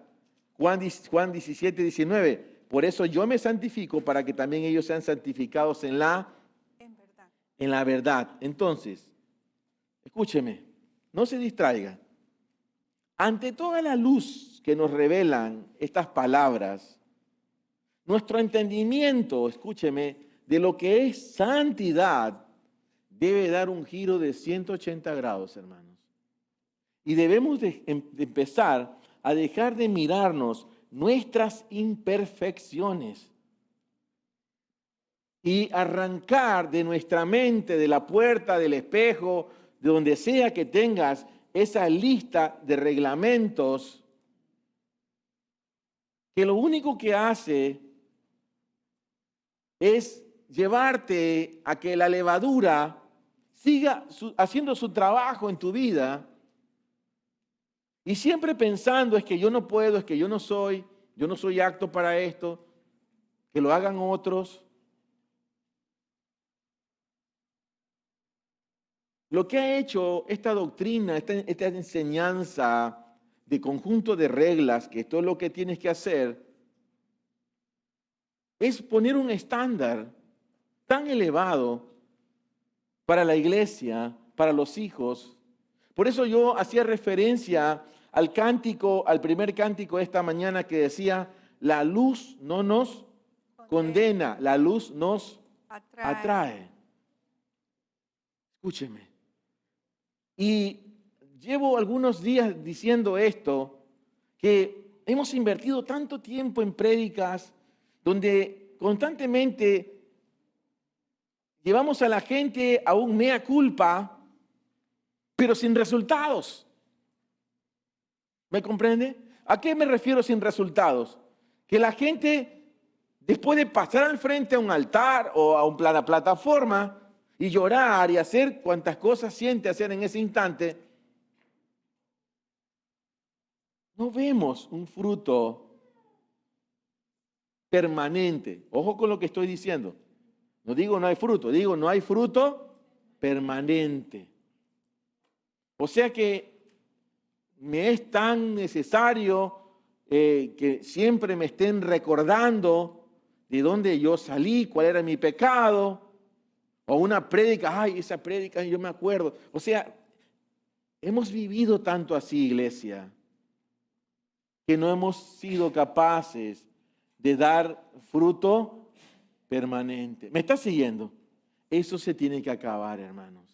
Juan 17, 19, por eso yo me santifico para que también ellos sean santificados en la verdad. Entonces, escúcheme, no se distraiga. Ante toda la luz que nos revelan estas palabras, nuestro entendimiento, escúcheme, de lo que es santidad debe dar un giro de 180 grados, hermanos. Y debemos de empezar a dejar de mirarnos nuestras imperfecciones y arrancar de nuestra mente, de la puerta, del espejo, de donde sea que tengas esa lista de reglamentos que lo único que hace es llevarte a que la levadura siga haciendo su trabajo en tu vida y siempre pensando es que yo no puedo, es que yo no soy apto para esto, que lo hagan otros. Lo que ha hecho esta doctrina, esta enseñanza de conjunto de reglas, que esto es lo que tienes que hacer, es poner un estándar tan elevado para la iglesia, para los hijos. Por eso yo hacía referencia al cántico, al primer cántico de esta mañana que decía, la luz no nos condena, la luz nos atrae. Escúcheme. Y llevo algunos días diciendo esto, que hemos invertido tanto tiempo en prédicas donde constantemente llevamos a la gente a un mea culpa, pero sin resultados. ¿Me comprende? ¿A qué me refiero sin resultados? Que la gente, después de pasar al frente a un altar o a una plataforma y llorar y hacer cuantas cosas siente hacer en ese instante, no vemos un fruto permanente. Ojo con lo que estoy diciendo. No digo no hay fruto, digo no hay fruto permanente. O sea que me es tan necesario que siempre me estén recordando de dónde yo salí, cuál era mi pecado, o una prédica, ay, esa prédica yo me acuerdo. O sea, hemos vivido tanto así, iglesia, que no hemos sido capaces de dar fruto permanente. ¿Me está siguiendo? Eso se tiene que acabar, hermanos.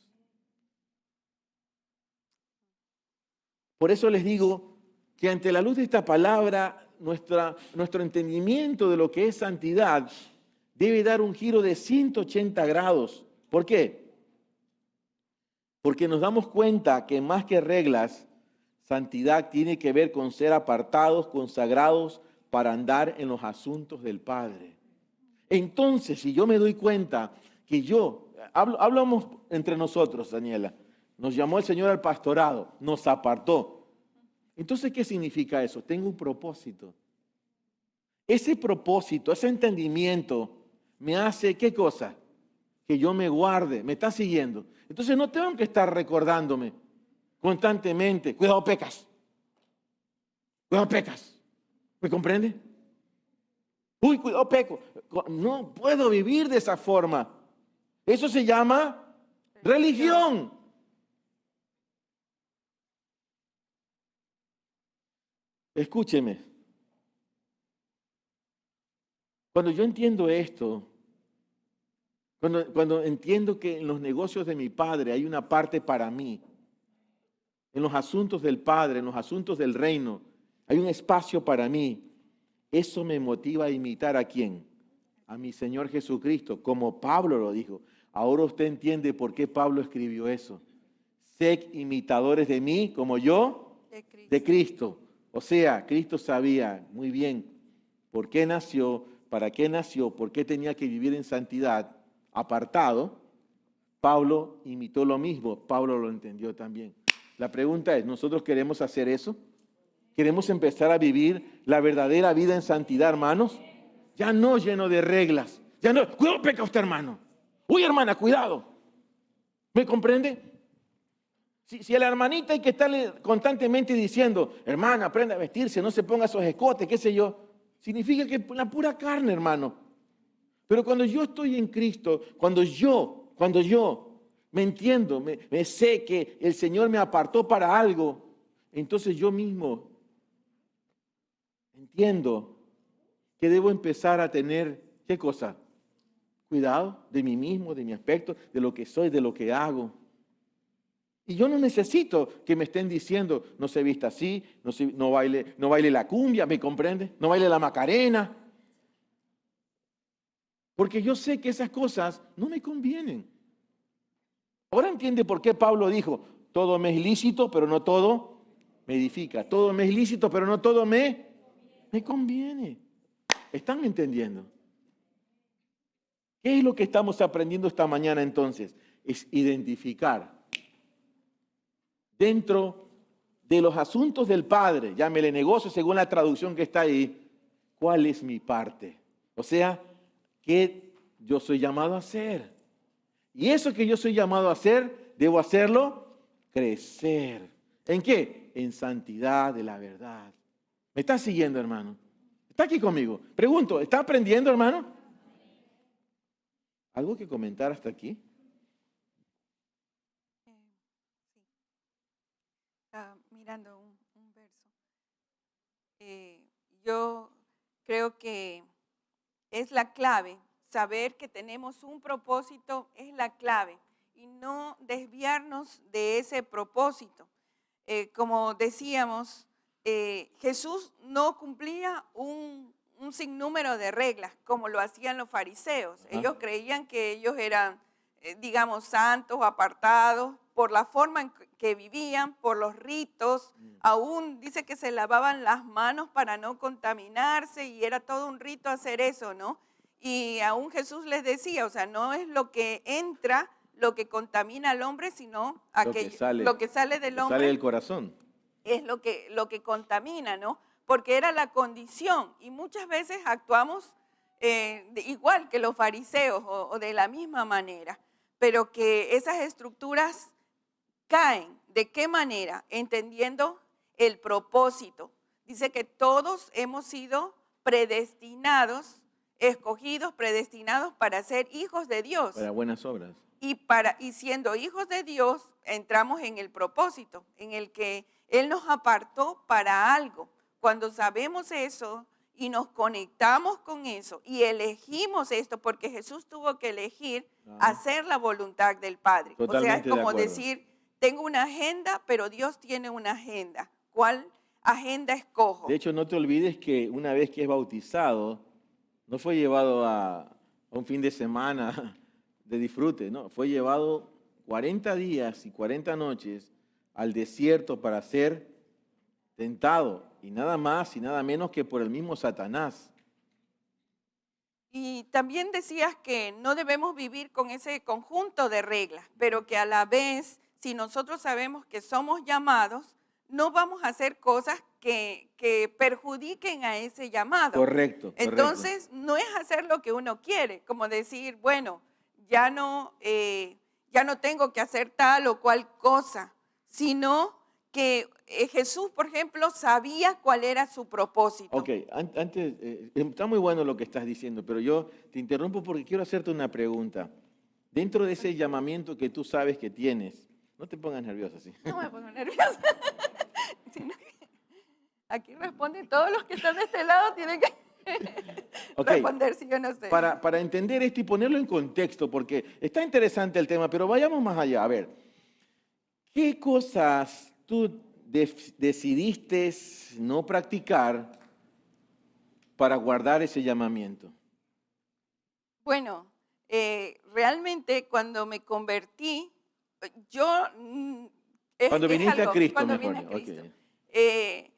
Por eso les digo que ante la luz de esta palabra, nuestro entendimiento de lo que es santidad debe dar un giro de 180 grados. ¿Por qué? Porque nos damos cuenta que más que reglas, santidad tiene que ver con ser apartados, consagrados para andar en los asuntos del Padre. Entonces, si yo me doy cuenta que hablamos entre nosotros, Daniela, nos llamó el Señor al pastorado, nos apartó. Entonces, ¿qué significa eso? Tengo un propósito. Ese propósito, ese entendimiento me hace, ¿qué cosa? Que yo me guarde, me está siguiendo. Entonces no tengo que estar recordándome constantemente, cuidado pecas. Cuidado pecas. ¿Me comprende? Uy, cuidado peco. No puedo vivir de esa forma. Eso se llama religión. Escúcheme. Cuando yo entiendo esto, cuando entiendo que en los negocios de mi Padre hay una parte para mí, en los asuntos del Padre, en los asuntos del reino, hay un espacio para mí, eso me motiva a imitar ¿a quién? A mi Señor Jesucristo, como Pablo lo dijo. Ahora usted entiende por qué Pablo escribió eso. sed imitadores de mí como yo de Cristo. O sea, Cristo sabía muy bien por qué nació, para qué nació, por qué tenía que vivir en santidad, apartado. Pablo imitó lo mismo, Pablo lo entendió también. La pregunta es, ¿nosotros queremos hacer eso? ¿Queremos empezar a vivir la verdadera vida en santidad, hermanos? Ya no lleno de reglas. Ya no, cuidado, peca usted, hermano. Uy, hermana, cuidado. ¿Me comprende? Si a la hermanita hay que estarle constantemente diciendo, hermana, aprenda a vestirse, no se ponga esos escotes, qué sé yo, significa que la pura carne, hermano. Pero cuando yo estoy en Cristo, cuando yo me entiendo, me sé que el Señor me apartó para algo, entonces yo mismo entiendo que debo empezar a tener, ¿qué cosa? Cuidado de mí mismo, de mi aspecto, de lo que soy, de lo que hago. Y yo no necesito que me estén diciendo, no se vista así, no baile la cumbia, ¿me comprende? No baile la macarena. Porque yo sé que esas cosas no me convienen. Ahora entiende por qué Pablo dijo, todo me es lícito, pero no todo me edifica. Todo me es lícito, pero no todo me conviene. ¿Están entendiendo? ¿Qué es lo que estamos aprendiendo esta mañana entonces? Es identificar dentro de los asuntos del Padre, llámele negocio según la traducción que está ahí, ¿cuál es mi parte? O sea, ¿qué yo soy llamado a hacer? Y eso que yo soy llamado a hacer, debo hacerlo crecer. ¿En qué? En santidad de la verdad. ¿Me está siguiendo, hermano? ¿Está aquí conmigo? Pregunto, ¿está aprendiendo, hermano? ¿Algo que comentar hasta aquí? Mirando un verso. Yo creo que es la clave. Saber que tenemos un propósito es la clave y no desviarnos de ese propósito. Como decíamos, Jesús no cumplía un sinnúmero de reglas como lo hacían los fariseos. Ellos creían que ellos eran, digamos, santos o apartados por la forma en que vivían, por los ritos. Aún dice que se lavaban las manos para no contaminarse y era todo un rito hacer eso, ¿no? Y aún Jesús les decía, o sea, no es lo que entra lo que contamina al hombre, sino lo que sale del hombre. Sale del corazón. Es lo que contamina, ¿no? Porque era la condición y muchas veces actuamos igual que los fariseos o de la misma manera, pero que esas estructuras caen. ¿De qué manera? Entendiendo el propósito. Dice que todos hemos sido predestinados, escogidos, predestinados para ser hijos de Dios. Para buenas obras. Y siendo hijos de Dios, entramos en el propósito, en el que Él nos apartó para algo. Cuando sabemos eso y nos conectamos con eso y elegimos esto, porque Jesús tuvo que elegir hacer la voluntad del Padre. Totalmente, o sea, es como de decir, tengo una agenda, pero Dios tiene una agenda. ¿Cuál agenda escojo? De hecho, no te olvides que una vez que es bautizado, no fue llevado a un fin de semana de disfrute, no, fue llevado 40 días y 40 noches al desierto para ser tentado, y nada más y nada menos que por el mismo Satanás. Y también decías que no debemos vivir con ese conjunto de reglas, pero que a la vez, si nosotros sabemos que somos llamados, no vamos a hacer cosas que perjudiquen a ese llamado. Correcto. Entonces, no es hacer lo que uno quiere, como decir, bueno, ya no tengo que hacer tal o cual cosa, sino que Jesús, por ejemplo, sabía cuál era su propósito. Ok, antes, está muy bueno lo que estás diciendo, pero yo te interrumpo porque quiero hacerte una pregunta. Dentro de ese llamamiento que tú sabes que tienes, no te pongas nerviosa, ¿sí? No me pongo nerviosa. Aquí responden todos los que están de este lado, tienen que responder si yo no sé. Para entender esto y ponerlo en contexto, porque está interesante el tema, pero vayamos más allá. A ver, ¿qué cosas tú decidiste no practicar para guardar ese llamamiento? Bueno, realmente cuando me convertí, yo Cuando es viniste a algo- Cristo, cuando mejor. vine a Cristo. Ok. Eh,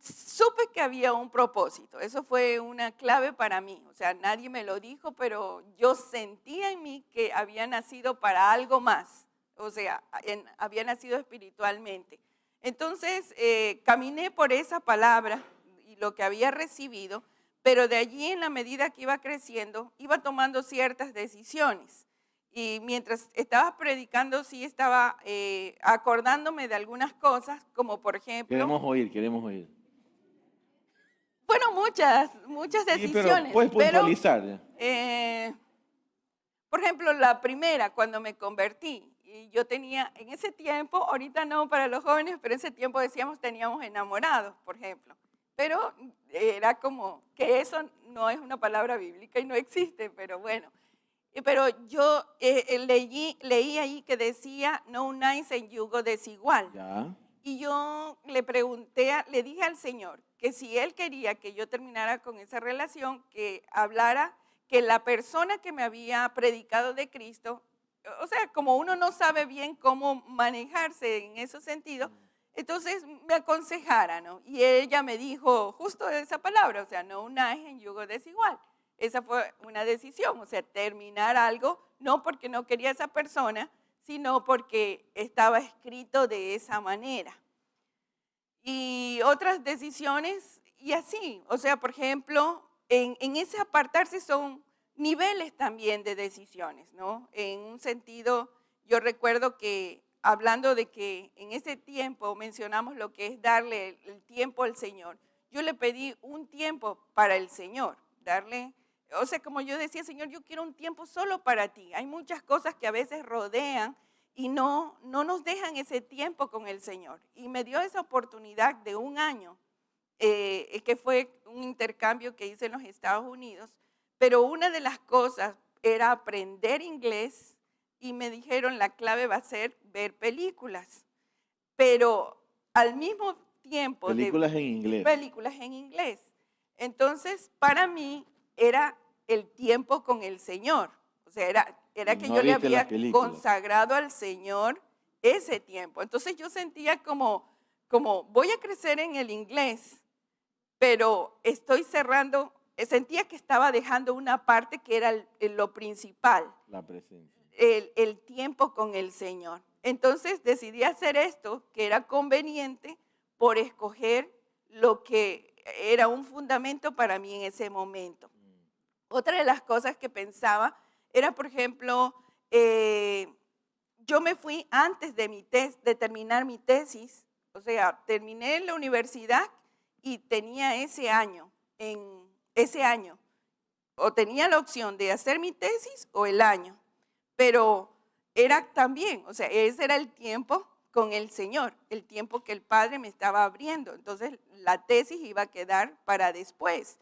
Supe que había un propósito. Eso fue una clave para mí. O sea, nadie me lo dijo, pero yo sentía en mí que había nacido para algo más. O sea, había nacido espiritualmente. Entonces, caminé por esa palabra y lo que había recibido, pero de allí, en la medida que iba creciendo, iba tomando ciertas decisiones. Y mientras estaba predicando, sí estaba acordándome de algunas cosas, como por ejemplo, Queremos oír. bueno, muchas Sí, pero decisiones, puedes pero puntualizar. por ejemplo, la primera, cuando me convertí, y yo tenía, en ese tiempo, ahorita no para los jóvenes, pero en ese tiempo decíamos teníamos enamorados, por ejemplo. Pero era como que eso no es una palabra bíblica y no existe, pero bueno. Pero yo leí ahí que decía, no unáis en yugo desigual. Ya. Y yo le pregunté, le dije al Señor que si Él quería que yo terminara con esa relación, que hablara, que la persona que me había predicado de Cristo, o sea, como uno no sabe bien cómo manejarse en esos sentidos, entonces me aconsejara, ¿no? Y ella me dijo justo esa palabra, o sea, no unáis en yugo desigual. Esa fue una decisión, o sea, terminar algo, no porque no quería a esa persona, sino porque estaba escrito de esa manera. Y otras decisiones, y así, o sea, por ejemplo, en ese apartarse son niveles también de decisiones, ¿no? En un sentido, yo recuerdo que hablando de que en ese tiempo mencionamos lo que es darle el tiempo al Señor, yo le pedí un tiempo para el Señor, darle, o sea, como yo decía, Señor, yo quiero un tiempo solo para ti. Hay muchas cosas que a veces rodean y no nos dejan ese tiempo con el Señor. Y me dio esa oportunidad de un año, que fue un intercambio que hice en los Estados Unidos, pero una de las cosas era aprender inglés y me dijeron la clave va a ser ver películas, pero al mismo tiempo Películas en inglés. películas en inglés. Entonces, para mí era el tiempo con el Señor. O sea, era Y que no yo le viste las había películas. consagrado al Señor ese tiempo. Entonces yo sentía como voy a crecer en el inglés, pero estoy cerrando, sentía que estaba dejando una parte que era lo principal, La presencia. el tiempo con el Señor. Entonces decidí hacer esto, que era conveniente, por escoger lo que era un fundamento para mí en ese momento. Otra de las cosas que pensaba era, por ejemplo, yo me fui antes de terminar mi tesis, o sea, terminé la universidad y tenía ese año, o tenía la opción de hacer mi tesis o el año, pero era también, o sea, ese era el tiempo con el Señor, el tiempo que el Padre me estaba abriendo. Entonces, la tesis iba a quedar para después.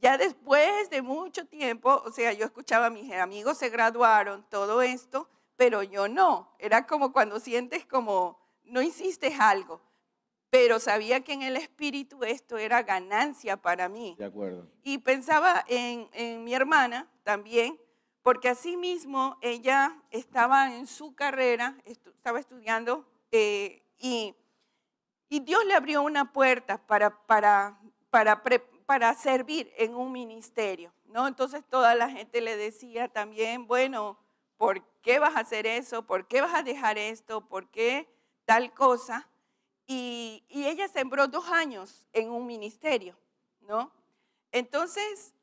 Ya después de mucho tiempo, o sea, yo escuchaba a mis amigos se graduaron, todo esto, pero yo no. Era como cuando sientes como no hiciste algo, pero sabía que en el espíritu esto era ganancia para mí. De acuerdo. Y pensaba en mi hermana también, porque así mismo ella estaba en su carrera, estaba estudiando y Dios le abrió una puerta para servir en un ministerio, ¿no? Entonces toda la gente le decía también, bueno, ¿por qué vas a hacer eso? ¿Por qué vas a dejar esto? ¿Por qué tal cosa? Y ella sembró 2 años en un ministerio, ¿no? Entonces,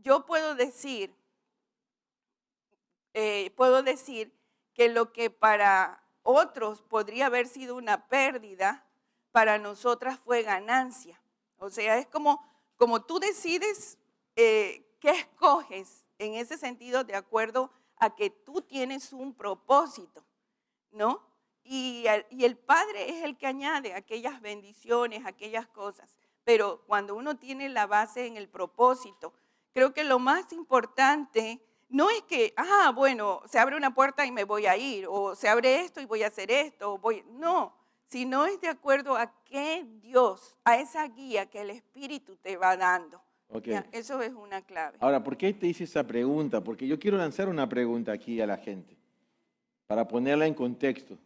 yo puedo decir que lo que para otros podría haber sido una pérdida, para nosotras fue ganancia. O sea, es como tú decides qué escoges en ese sentido de acuerdo a que tú tienes un propósito, ¿no? Y el Padre es el que añade aquellas bendiciones, aquellas cosas. Pero cuando uno tiene la base en el propósito, creo que lo más importante no es que, bueno, se abre una puerta y me voy a ir, o se abre esto y voy a hacer esto, no, sino es de acuerdo a qué Dios, a esa guía que el Espíritu te va dando. Ok. Ya, eso es una clave. Ahora, ¿por qué te hice esa pregunta? Porque yo quiero lanzar una pregunta aquí a la gente, para ponerla en contexto.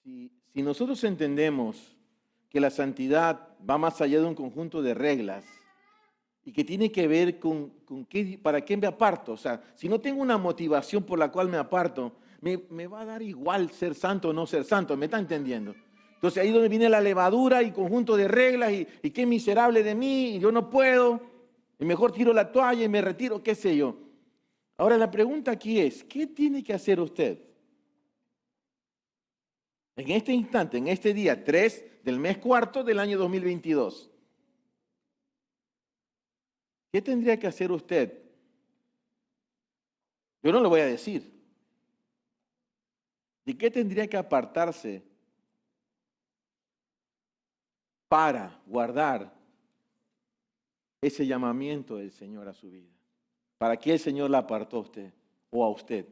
Si nosotros entendemos que la santidad va más allá de un conjunto de reglas y que tiene que ver con para qué me aparto, o sea, si no tengo una motivación por la cual me aparto, me va a dar igual ser santo o no ser santo, ¿me está entendiendo? Entonces ahí es donde viene la levadura y conjunto de reglas y qué miserable de mí, y yo no puedo, y mejor tiro la toalla y me retiro, qué sé yo. Ahora la pregunta aquí es, ¿qué tiene que hacer usted? En este instante, en este día 3 del mes cuarto del año 2022. ¿Qué tendría que hacer usted? Yo no lo voy a decir. ¿De qué tendría que apartarse para guardar ese llamamiento del Señor a su vida? ¿Para qué el Señor la apartó a usted o a usted?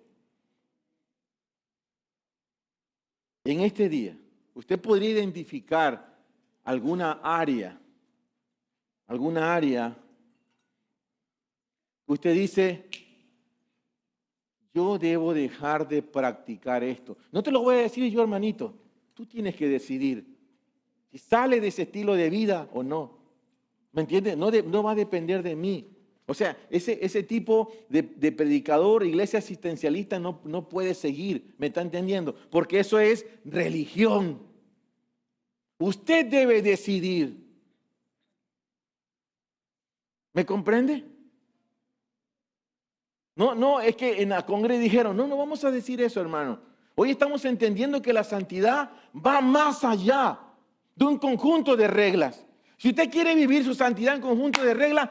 En este día, usted podría identificar alguna área que usted dice, yo debo dejar de practicar esto. No te lo voy a decir yo, hermanito. Tú tienes que decidir si sale de ese estilo de vida o no. ¿Me entiendes? No va a depender de mí. O sea, ese tipo de predicador, iglesia asistencialista no puede seguir, ¿me está entendiendo? Porque eso es religión. Usted debe decidir. ¿Me comprende? No, es que en la congre dijeron, no vamos a decir eso, hermano. Hoy estamos entendiendo que la santidad va más allá de un conjunto de reglas. Si usted quiere vivir su santidad en conjunto de reglas,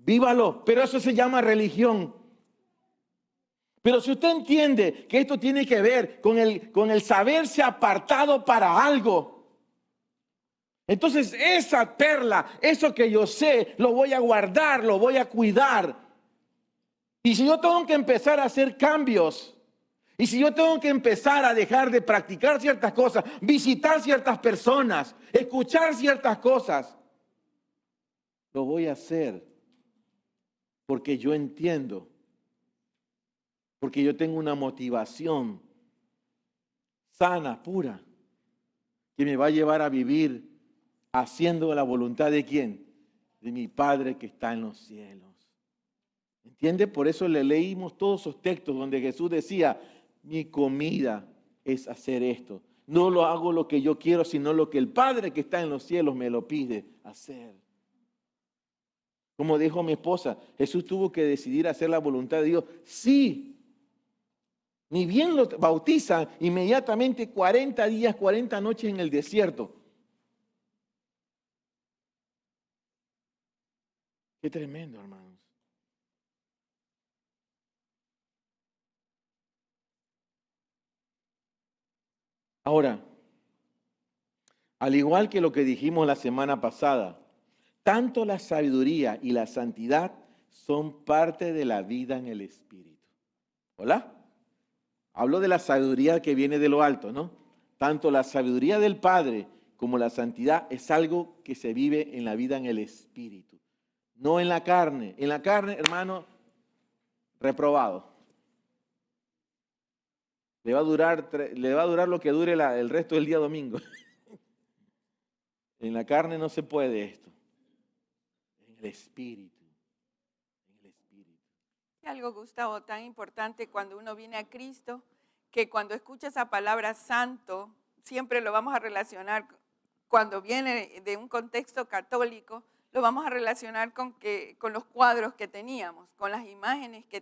vívalo, pero eso se llama religión. Pero si usted entiende que esto tiene que ver con el saberse apartado para algo, entonces esa perla, eso que yo sé, lo voy a guardar, lo voy a cuidar. Y si yo tengo que empezar a hacer cambios, y si yo tengo que empezar a dejar de practicar ciertas cosas, visitar ciertas personas, escuchar ciertas cosas, lo voy a hacer. Porque yo entiendo, porque yo tengo una motivación sana, pura, que me va a llevar a vivir haciendo la voluntad de ¿quién? De mi Padre que está en los cielos. ¿Entiende? Por eso le leímos todos esos textos donde Jesús decía, mi comida es hacer esto. No lo hago lo que yo quiero, sino lo que el Padre que está en los cielos me lo pide hacer. Como dijo mi esposa, Jesús tuvo que decidir hacer la voluntad de Dios. Sí, ni bien lo bautizan, inmediatamente 40 días, 40 noches en el desierto. Qué tremendo, hermanos. Ahora, al igual que lo que dijimos la semana pasada, tanto la sabiduría y la santidad son parte de la vida en el Espíritu. ¿Hola? Hablo de la sabiduría que viene de lo alto, ¿no? Tanto la sabiduría del Padre como la santidad es algo que se vive en la vida en el Espíritu, no en la carne. En la carne, hermano, reprobado. Le va a durar lo que dure el resto del día domingo. En la carne no se puede esto. En el Espíritu. En el Espíritu. Hay algo, Gustavo, tan importante cuando uno viene a Cristo, que cuando escucha esa palabra santo, siempre lo vamos a relacionar, cuando viene de un contexto católico, lo vamos a relacionar con los cuadros que teníamos, con las imágenes que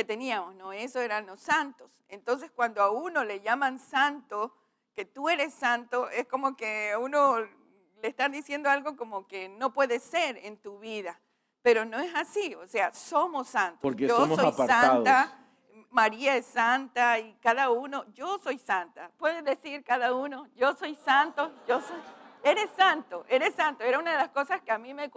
teníamos, ¿no? Eso eran los santos. Entonces, cuando a uno le llaman santo, que tú eres santo, es como que a uno le están diciendo algo como que no puede ser en tu vida. Pero no es así, o sea, somos santos. Porque yo somos soy apartados. Santa, María es santa y cada uno, yo soy santa. Pueden decir cada uno, yo soy santo, eres santo, eres santo. Era una de las cosas que a mí me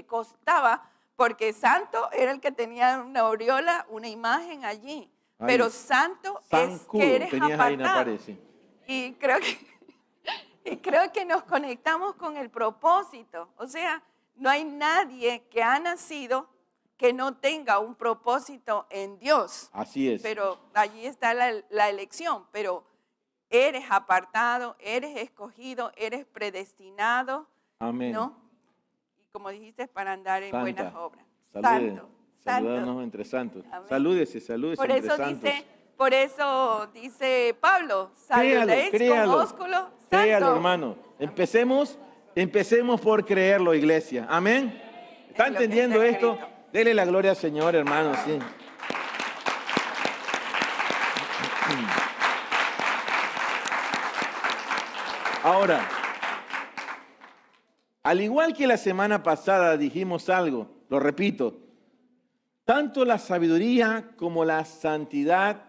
costaba, porque santo era el que tenía una aureola, una imagen allí. Ahí. Pero santo es que eres apartado. Y creo que nos conectamos con el propósito. O sea, no hay nadie que ha nacido que no tenga un propósito en Dios. Así es. Pero allí está la elección. Pero eres apartado, eres escogido, eres predestinado, Amén. ¿no? Y como dijiste, para andar en Santa. buenas obras. Salude. Santo, Saludarnos santo. entre santos. Amén. Salúdese entre Por eso dice Pablo, Créalo, saludéis con créalo. ósculo Créalo, santo. hermano. Empecemos por creerlo, iglesia. Amén. ¿Está En lo que entendiendo está esto? escrito. Dele la gloria al Señor, hermano. Sí. Ahora, al igual que la semana pasada dijimos algo, lo repito, tanto la sabiduría como la santidad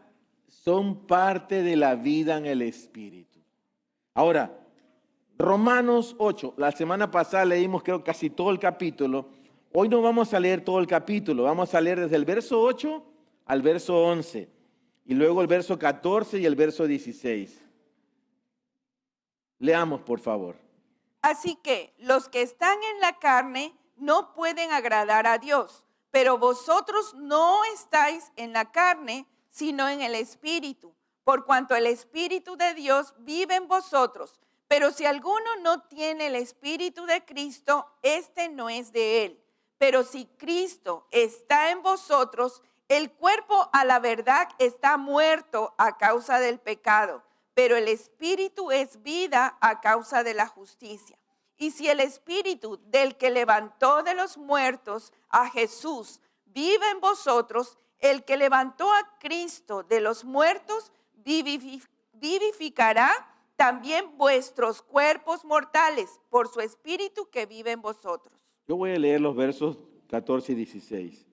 son parte de la vida en el Espíritu. Ahora, Romanos 8, la semana pasada leímos creo casi todo el capítulo. Hoy no vamos a leer todo el capítulo, vamos a leer desde el verso 8 al verso 11 y luego el verso 14 y el verso 16. Leamos, por favor. Así que los que están en la carne no pueden agradar a Dios, pero vosotros no estáis en la carne, sino en el Espíritu, por cuanto el Espíritu de Dios vive en vosotros. Pero si alguno no tiene el Espíritu de Cristo, este no es de él. Pero si Cristo está en vosotros, el cuerpo a la verdad está muerto a causa del pecado, pero el Espíritu es vida a causa de la justicia. Y si el Espíritu del que levantó de los muertos a Jesús vive en vosotros, el que levantó a Cristo de los muertos vivificará también vuestros cuerpos mortales por su Espíritu que vive en vosotros. Yo voy a leer los versos 14 y 16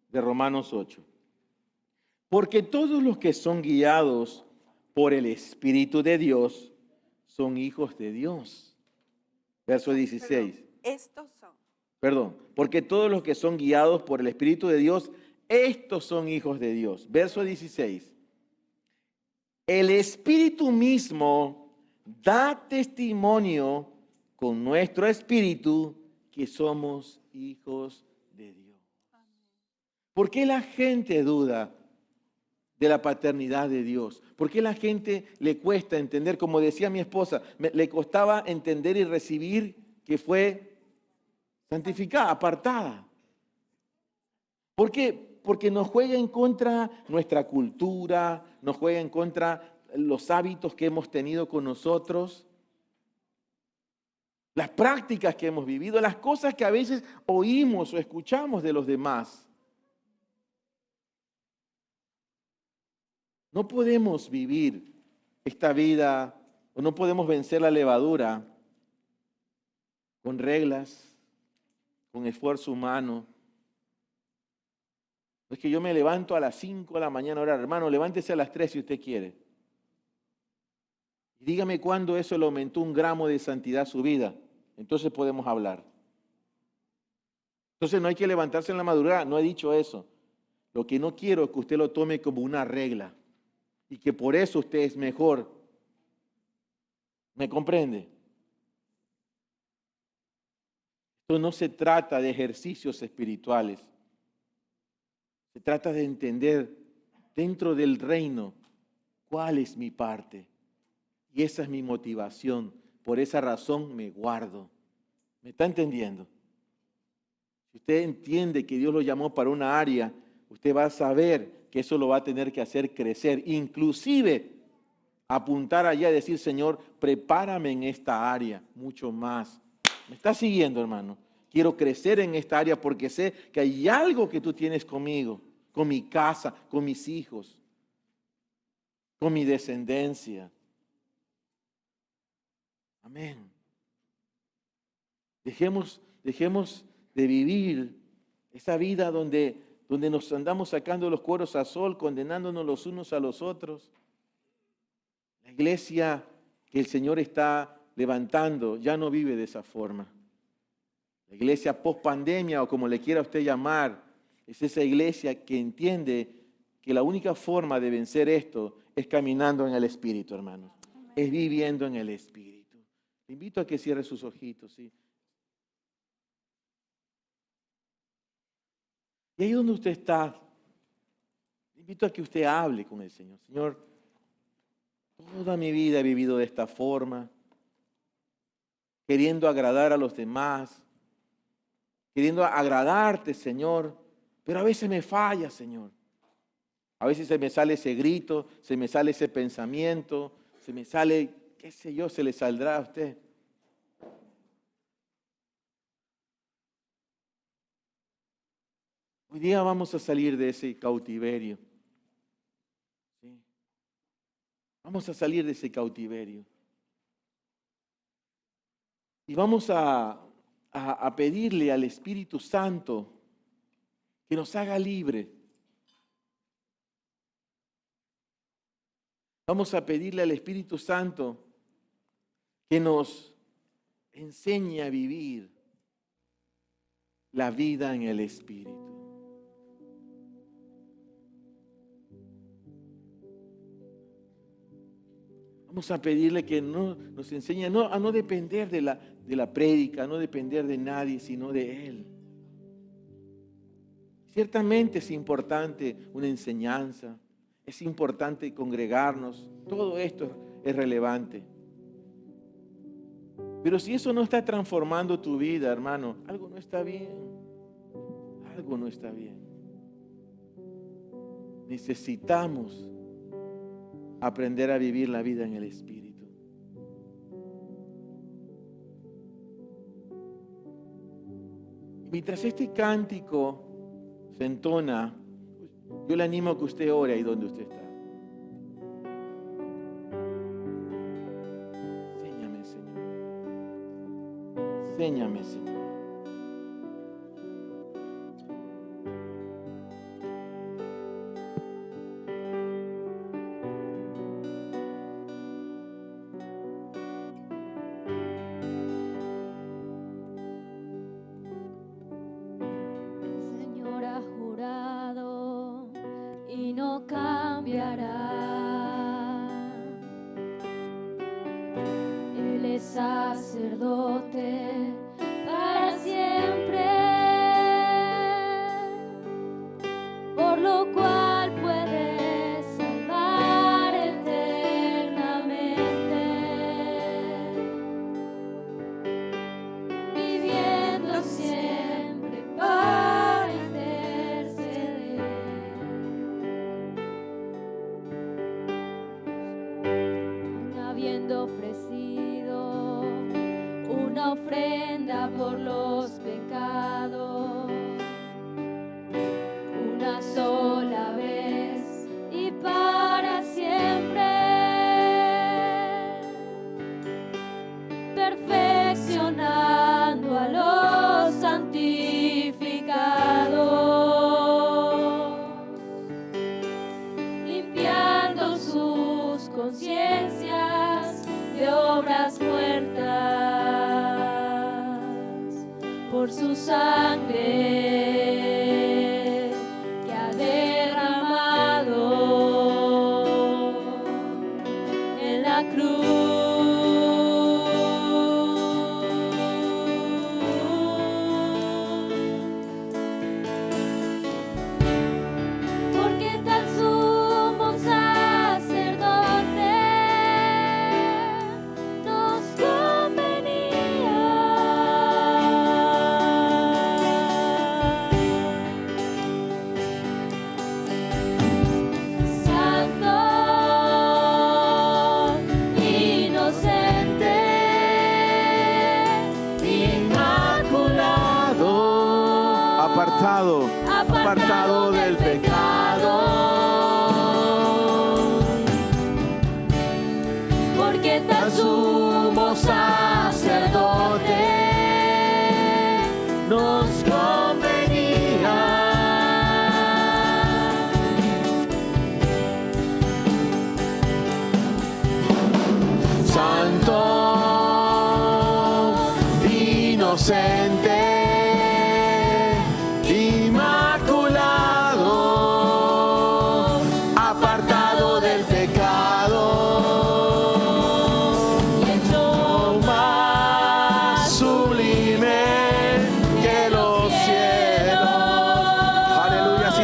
de Romanos 8. Porque todos los que son guiados por el Espíritu de Dios son hijos de Dios. Verso 16. Estos son. Perdón, porque todos los que son guiados por el Espíritu de Dios, estos son hijos de Dios. Verso 16. El Espíritu mismo da testimonio con nuestro espíritu que somos hijos de Dios. ¿Por qué la gente duda de la paternidad de Dios? ¿Por qué la gente le cuesta entender? Como decía mi esposa, le costaba entender y recibir que fue santificada, apartada. ¿Por qué? Porque nos juega en contra nuestra cultura, nos juega en contra los hábitos que hemos tenido con nosotros, las prácticas que hemos vivido, las cosas que a veces oímos o escuchamos de los demás. No podemos vivir esta vida o no podemos vencer la levadura con reglas, con esfuerzo humano. Es que yo me levanto a las 5 de la mañana, ahora hermano, levántese a las 3 si usted quiere. Y dígame cuándo eso le aumentó 1 gramo de santidad a su vida. Entonces podemos hablar. Entonces no hay que levantarse en la madrugada, no he dicho eso. Lo que no quiero es que usted lo tome como una regla y que por eso usted es mejor. ¿Me comprende? Esto no se trata de ejercicios espirituales. Se trata de entender dentro del reino cuál es mi parte. Y esa es mi motivación. Por esa razón me guardo. ¿Me está entendiendo? Si usted entiende que Dios lo llamó para una área, usted va a saber que eso lo va a tener que hacer crecer. Inclusive apuntar allá y decir, Señor, prepárame en esta área mucho más. ¿Me está siguiendo, hermano? Quiero crecer en esta área porque sé que hay algo que tú tienes conmigo, con mi casa, con mis hijos, con mi descendencia. Amén. Dejemos de vivir esa vida donde nos andamos sacando los cueros a sol, condenándonos los unos a los otros. La iglesia que el Señor está levantando ya no vive de esa forma. La iglesia post pandemia o como le quiera usted llamar, es esa iglesia que entiende que la única forma de vencer esto es caminando en el Espíritu, hermanos. Es viviendo en el Espíritu. Le invito a que cierre sus ojitos, ¿sí? Y ahí donde usted está, le invito a que usted hable con el Señor. Señor, Toda mi vida he vivido de esta forma, queriendo agradar a los demás, queriendo agradarte, Señor, pero a veces me falla, Señor. A veces se me sale ese grito, se me sale ese pensamiento, se me sale, qué sé yo, se le saldrá a usted. Hoy día vamos a salir de ese cautiverio. ¿Sí? Vamos a salir de ese cautiverio. Y vamos a pedirle al Espíritu Santo que nos haga libre. Vamos a pedirle al Espíritu Santo que nos enseñe a vivir la vida en el Espíritu. Vamos a pedirle que nos enseñe a no depender de la prédica, a no depender de nadie, sino de Él. Ciertamente es importante una enseñanza, es importante congregarnos, todo esto es relevante. Pero si eso no está transformando tu vida, hermano, algo no está bien. Algo no está bien. Necesitamos aprender a vivir la vida en el Espíritu. Mientras este cántico se entona, yo le animo a que usted ore ahí donde usted está. Enséñame, Señor. Enséñame, Señor. Sacerdote para siempre, por lo cual puede salvar eternamente, viviendo siempre para interceder, habiendo ofrecido una ofrenda por los pecados, una sola vez y para siempre, perfeccionando a los santificados, limpiando sus conciencias de obras muertas. Por su sangre que ha derramado en la cruz. Porque tal sumo sacerdote nos convenía. Apartado del pecado, porque tal sumo sacerdote nos convenía. Santo, inocente,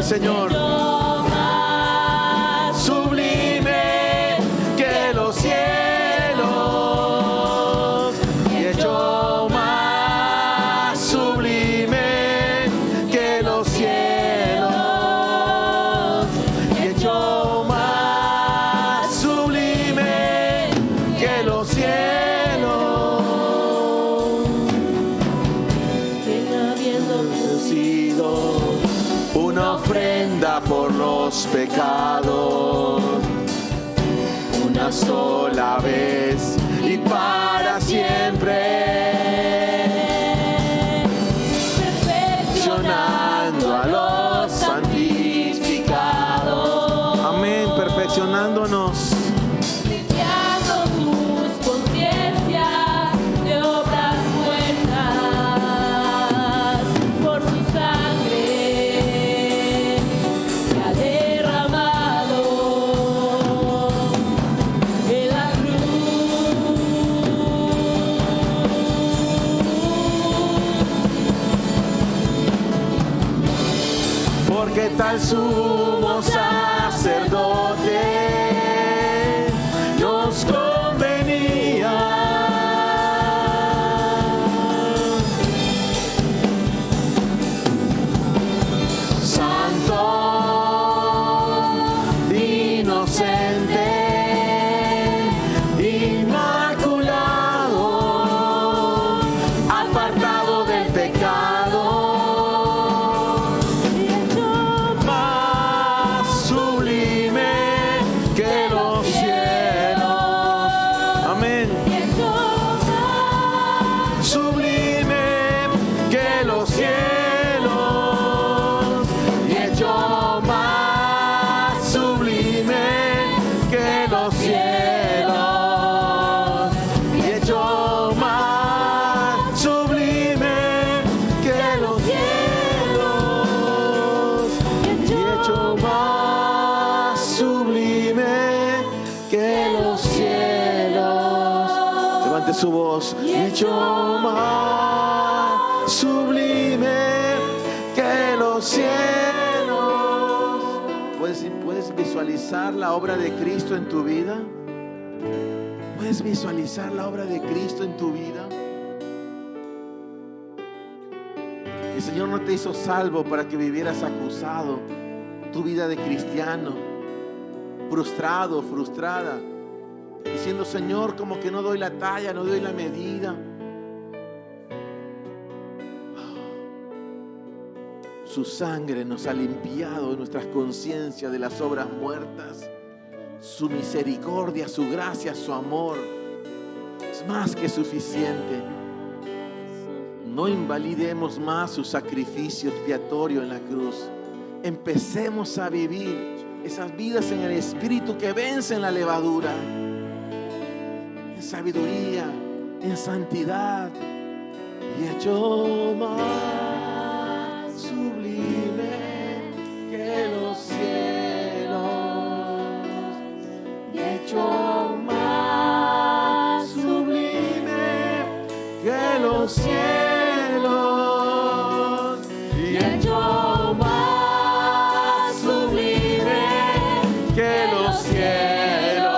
Señor, sublime que los los pecados, una sola vez y para siempre. Perfeccionando a los santificados. Amén, perfeccionándonos. Limpiando tus conciencias de obras muertas por su sangre que ha derramado en la cruz. Porque tal sumo sacerdote nos convenía. Santo, inocente, inmaculado, apartado del pecado, más sublime que los cielos. Amén. Sublime que los cielos, y hecho más sublime que los cielos, y hecho más sublime que los cielos, y hecho más sublime que los cielos. Levante su voz. Y hecho más sublime que los cielos. ¿Puedes visualizar la obra de Cristo en tu vida? ¿Puedes visualizar la obra de Cristo en tu vida? El Señor no te hizo salvo para que vivieras acusado. Tu vida de cristiano, frustrado, frustrada, diciendo: Señor, como que no doy la talla, no doy la medida. Su sangre nos ha limpiado de nuestras conciencias de las obras muertas. Su misericordia, su gracia, su amor es más que suficiente. No invalidemos más su sacrificio expiatorio en la cruz. Empecemos a vivir esas vidas en el Espíritu que vencen la levadura, en sabiduría, en santidad, y hecho más sublime que los cielos, y hecho más sublime que los cielos, y hecho más sublime que los cielos,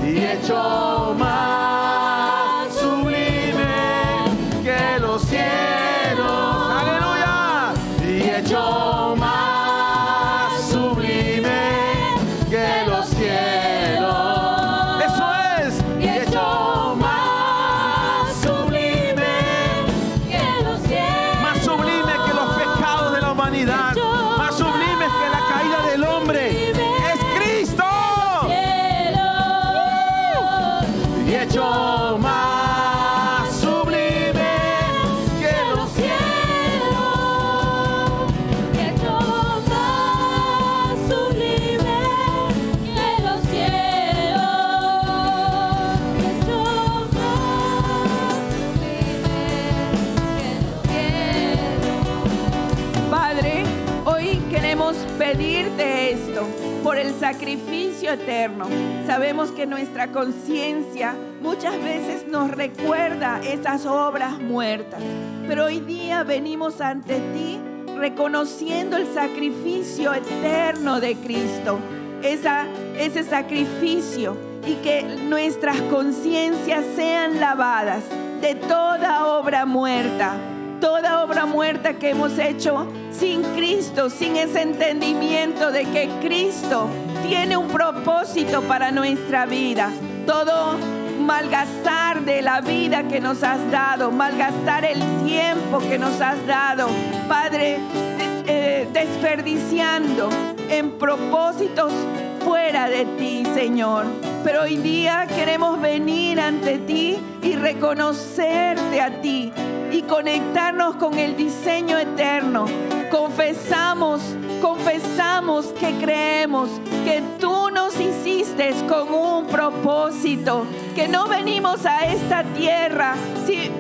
y hecho más sublime que los cielos, aleluya, y hecho más sublime que los cielos, eso es, y hecho más sublime que los cielos, más sublime que los pecados de la humanidad, más sublime que la caída del hombre, es Cristo. Y hecho más sublime que los cielos, y hecho más sublime que los cielos, y hecho más sublime que los cielos. Padre, hoy queremos pedirte esto por el sacrificio eterno. Sabemos que nuestra conciencia muchas veces nos recuerda esas obras muertas, pero hoy día venimos ante ti reconociendo el sacrificio eterno de Cristo, ese sacrificio, y que nuestras conciencias sean lavadas de toda obra muerta que hemos hecho sin Cristo, sin ese entendimiento de que Cristo tiene un propósito para nuestra vida. Todo malgastar de la vida que nos has dado, malgastar el tiempo que nos has dado, Padre, desperdiciando en propósitos fuera de ti, Señor. Pero hoy día queremos venir ante ti y reconocerte a ti y conectarnos con el diseño eterno. Confesamos que creemos que tú nos hiciste con un propósito, que no venimos a esta tierra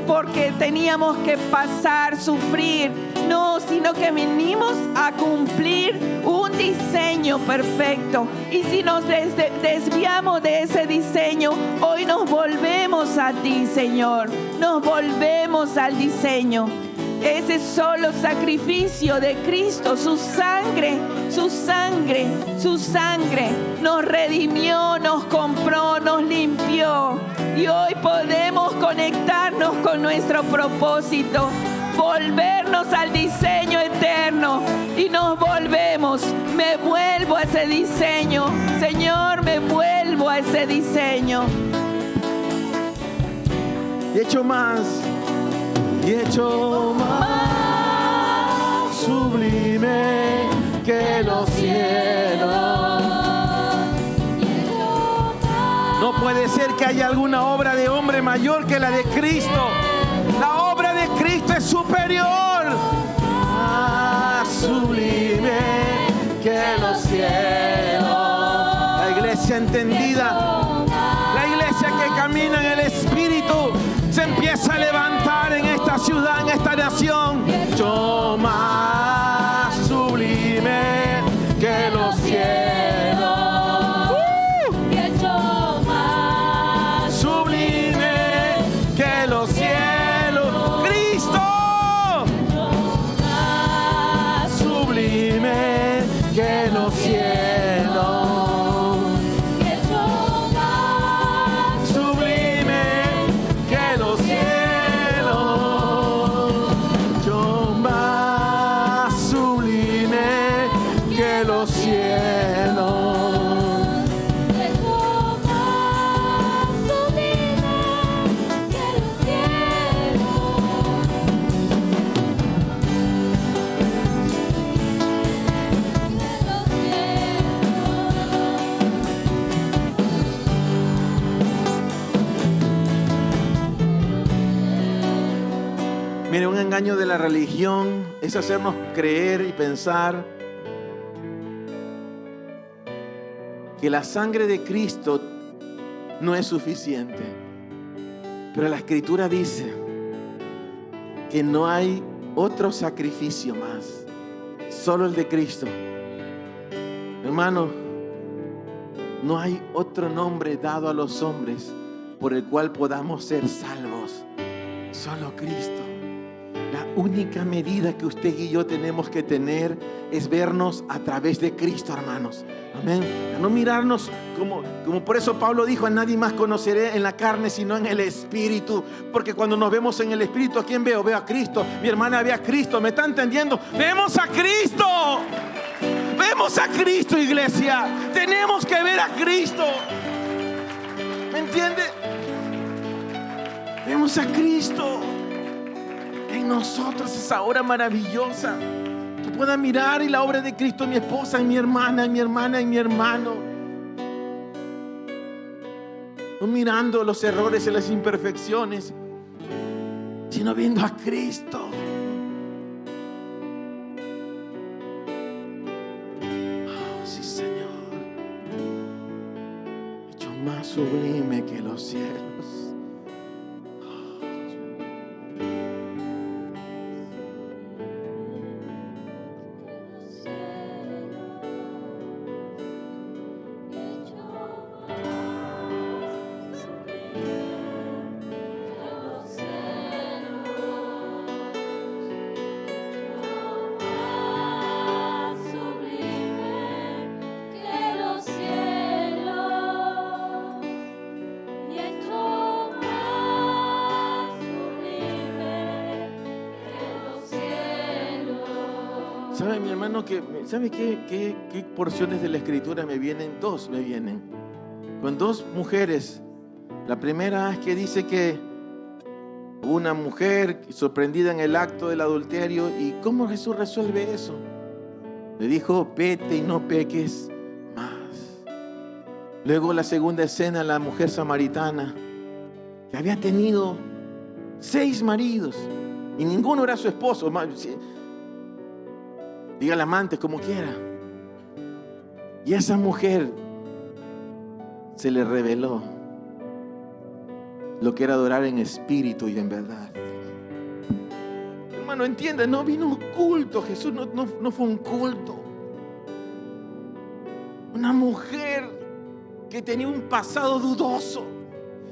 porque teníamos que pasar, sufrir, no, sino que venimos a cumplir un diseño perfecto. Y si nos desviamos de ese diseño, hoy nos volvemos a ti, Señor, nos volvemos al diseño. Ese solo sacrificio de Cristo, su sangre nos redimió, nos compró, nos limpió. Y hoy podemos conectarnos con nuestro propósito, volvernos al diseño eterno y nos volvemos. Me vuelvo a ese diseño, Señor, me vuelvo a ese diseño. Y hecho más sublime que los cielos. No puede ser que haya alguna obra de hombre mayor que la de Cristo. La obra de Cristo es superior. Sublime que los cielos. La iglesia entendida, la iglesia que camina en el Espíritu, se empieza a levantar en esta ciudad, en esta nación. Yo más sublime que los cielos. Sublime que los cielos. Cristo. Sublime que los cielos. Mire, un engaño de la religión es hacernos creer y pensar que la sangre de Cristo no es suficiente. Pero la Escritura dice que no hay otro sacrificio más, solo el de Cristo. Hermano, no hay otro nombre dado a los hombres por el cual podamos ser salvos, solo Cristo. La única medida que usted y yo tenemos que tener es vernos a través de Cristo, hermanos. Amén. A no mirarnos como por eso Pablo dijo: a nadie más conoceré en la carne sino en el Espíritu. Porque cuando nos vemos en el Espíritu, ¿a quién veo? Veo a Cristo. Mi hermana ve a Cristo. ¿Me está entendiendo? ¡Vemos a Cristo! ¡Vemos a Cristo, iglesia! Tenemos que ver a Cristo. ¿Me entiende? Vemos a Cristo en nosotros, esa obra maravillosa. Que pueda mirar y la obra de Cristo en mi esposa, en mi hermana, en mi hermana, en mi hermano. No mirando los errores y las imperfecciones, sino viendo a Cristo. Oh, sí, Señor. Hecho más sublime que los cielos. ¿Sabe, mi hermano, ¿sabe qué porciones de la Escritura me vienen? Dos me vienen. Con dos mujeres. La primera es que dice que una mujer sorprendida en el acto del adulterio. ¿Y cómo Jesús resuelve eso? Le dijo, vete y no peques más. Luego la segunda escena, la mujer samaritana, que había tenido 6 maridos y ninguno era su esposo. Diga el amante como quiera. Y esa mujer se le reveló lo que era adorar en espíritu y en verdad. Hermano, entienda, no vino un culto. Jesús no fue un culto. Una mujer que tenía un pasado dudoso,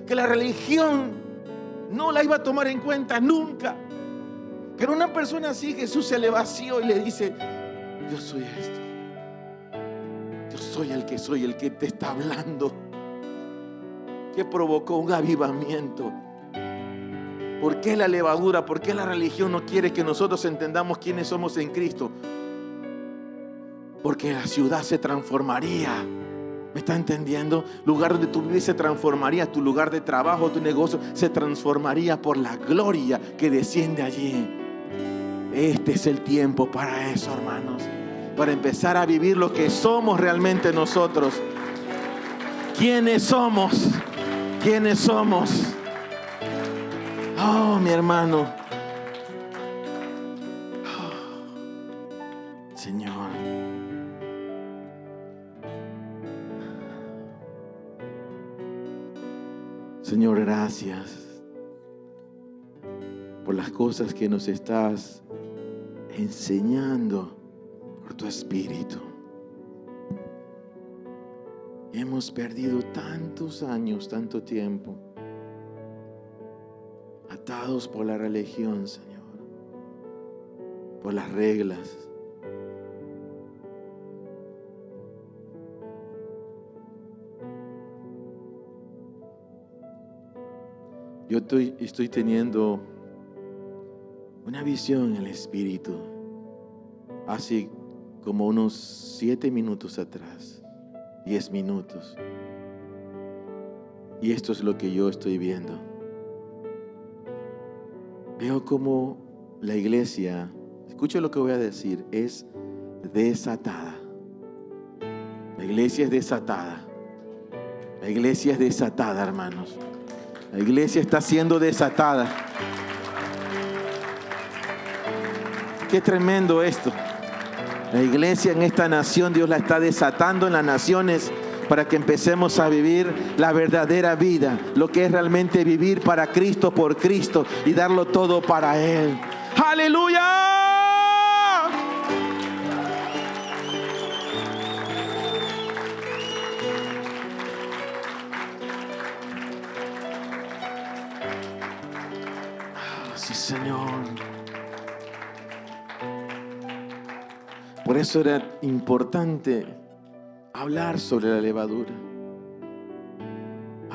que la religión no la iba a tomar en cuenta nunca. Pero una persona así, Jesús se le vació y le dice, yo soy esto. Yo soy el que te está hablando. Que provocó un avivamiento. ¿Por qué la levadura? ¿Por qué la religión no quiere que nosotros entendamos quiénes somos en Cristo? Porque la ciudad se transformaría. ¿Me está entendiendo? El lugar donde tú vives se transformaría. Tu lugar de trabajo, tu negocio se transformaría por la gloria que desciende allí. Este es el tiempo para eso, hermanos. Para empezar a vivir lo que somos realmente nosotros. ¿Quiénes somos? ¿Quiénes somos? Oh, mi hermano. Oh, Señor. Señor, gracias por las cosas que nos estás enseñando por tu Espíritu. Hemos perdido tantos años, tanto tiempo, atados por la religión, Señor, por las reglas. Yo estoy teniendo una visión en el Espíritu hace como unos 7 minutos atrás, 10 minutos. Y esto es lo que yo estoy viendo. Veo como la iglesia, escucha lo que voy a decir, es desatada. La iglesia es desatada. La iglesia es desatada, hermanos. La iglesia está siendo desatada. Qué tremendo esto. La iglesia en esta nación, Dios la está desatando en las naciones para que empecemos a vivir la verdadera vida, lo que es realmente vivir para Cristo, por Cristo y darlo todo para Él. ¡Aleluya! Sí, Señor. Por eso era importante hablar sobre la levadura.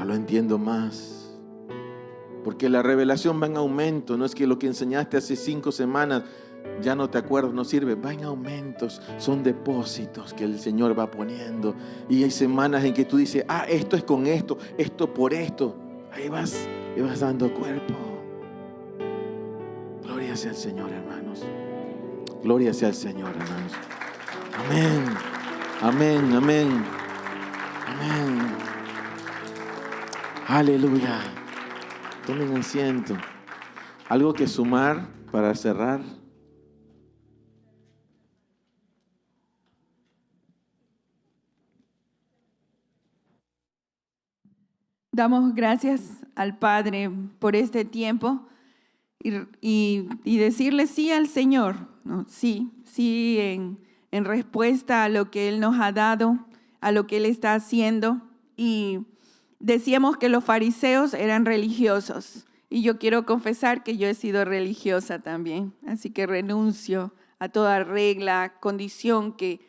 Lo entiendo más. Porque la revelación va en aumento. No es que lo que enseñaste hace 5 semanas ya no te acuerdas, no sirve. Va en aumentos. Son depósitos que el Señor va poniendo. Y hay semanas en que tú dices, esto es con esto, esto por esto. Ahí vas dando cuerpo. Gloria sea al Señor, hermanos. Gloria sea al Señor, hermanos. Amén. Amén, amén. Amén. Aleluya. Tomen asiento. ¿Algo que sumar para cerrar? Damos gracias al Padre por este tiempo y decirle sí al Señor, ¿no? Sí en respuesta a lo que Él nos ha dado, a lo que Él está haciendo. Y decíamos que los fariseos eran religiosos. Y yo quiero confesar que yo he sido religiosa también. Así que renuncio a toda regla, condición que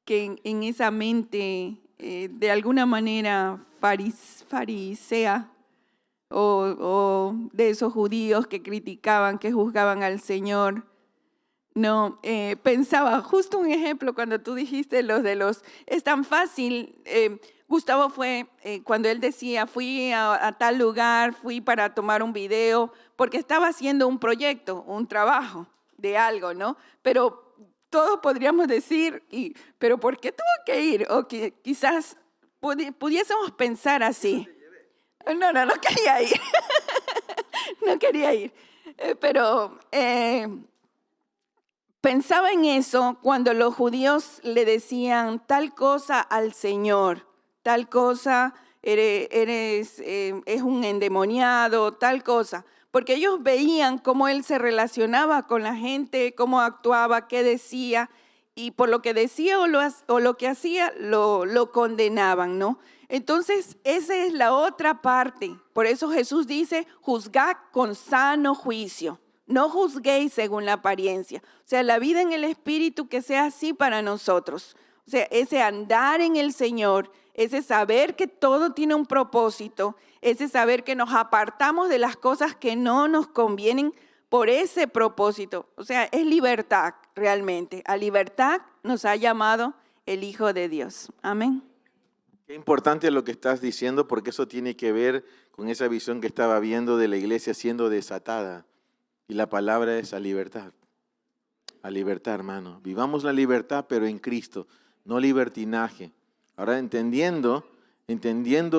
en esa mente de alguna manera farisea o de esos judíos que criticaban, que juzgaban al Señor. No, pensaba, justo un ejemplo cuando tú dijiste es tan fácil. Gustavo fue cuando él decía, fui a tal lugar, fui para tomar un video, porque estaba haciendo un proyecto, un trabajo de algo, ¿no? Pero todos podríamos decir, pero ¿por qué tuvo que ir? O que quizás pudiésemos pensar así. No quería ir. No quería ir. Pero pensaba en eso cuando los judíos le decían tal cosa al Señor, tal cosa es un endemoniado, tal cosa. Porque ellos veían cómo él se relacionaba con la gente, cómo actuaba, qué decía, y por lo que decía o lo que hacía, lo condenaban, ¿no? Entonces, esa es la otra parte. Por eso Jesús dice, juzgad con sano juicio. No juzguéis según la apariencia. O sea, la vida en el Espíritu que sea así para nosotros. O sea, ese andar en el Señor, ese saber que todo tiene un propósito, ese saber que nos apartamos de las cosas que no nos convienen por ese propósito. O sea, es libertad realmente. A libertad nos ha llamado el Hijo de Dios. Amén. Qué importante lo que estás diciendo, porque eso tiene que ver con esa visión que estaba viendo de la iglesia siendo desatada. Y la palabra es a libertad. A libertad, hermano. Vivamos la libertad, pero en Cristo, no libertinaje. Ahora entendiendo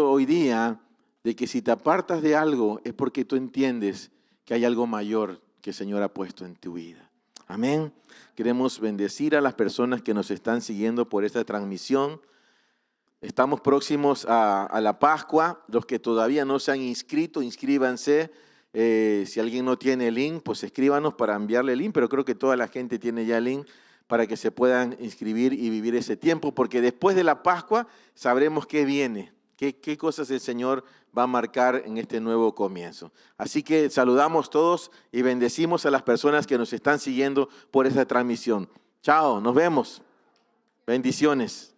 hoy día de que si te apartas de algo es porque tú entiendes que hay algo mayor que el Señor ha puesto en tu vida. Amén. Queremos bendecir a las personas que nos están siguiendo por esta transmisión. Estamos próximos a la Pascua. Los que todavía no se han inscrito, inscríbanse. Si alguien no tiene el link, pues escríbanos para enviarle el link, pero creo que toda la gente tiene ya el link para que se puedan inscribir y vivir ese tiempo, porque después de la Pascua sabremos qué viene, qué cosas el Señor va a marcar en este nuevo comienzo. Así que saludamos todos y bendecimos a las personas que nos están siguiendo por esta transmisión. Chao, nos vemos. Bendiciones.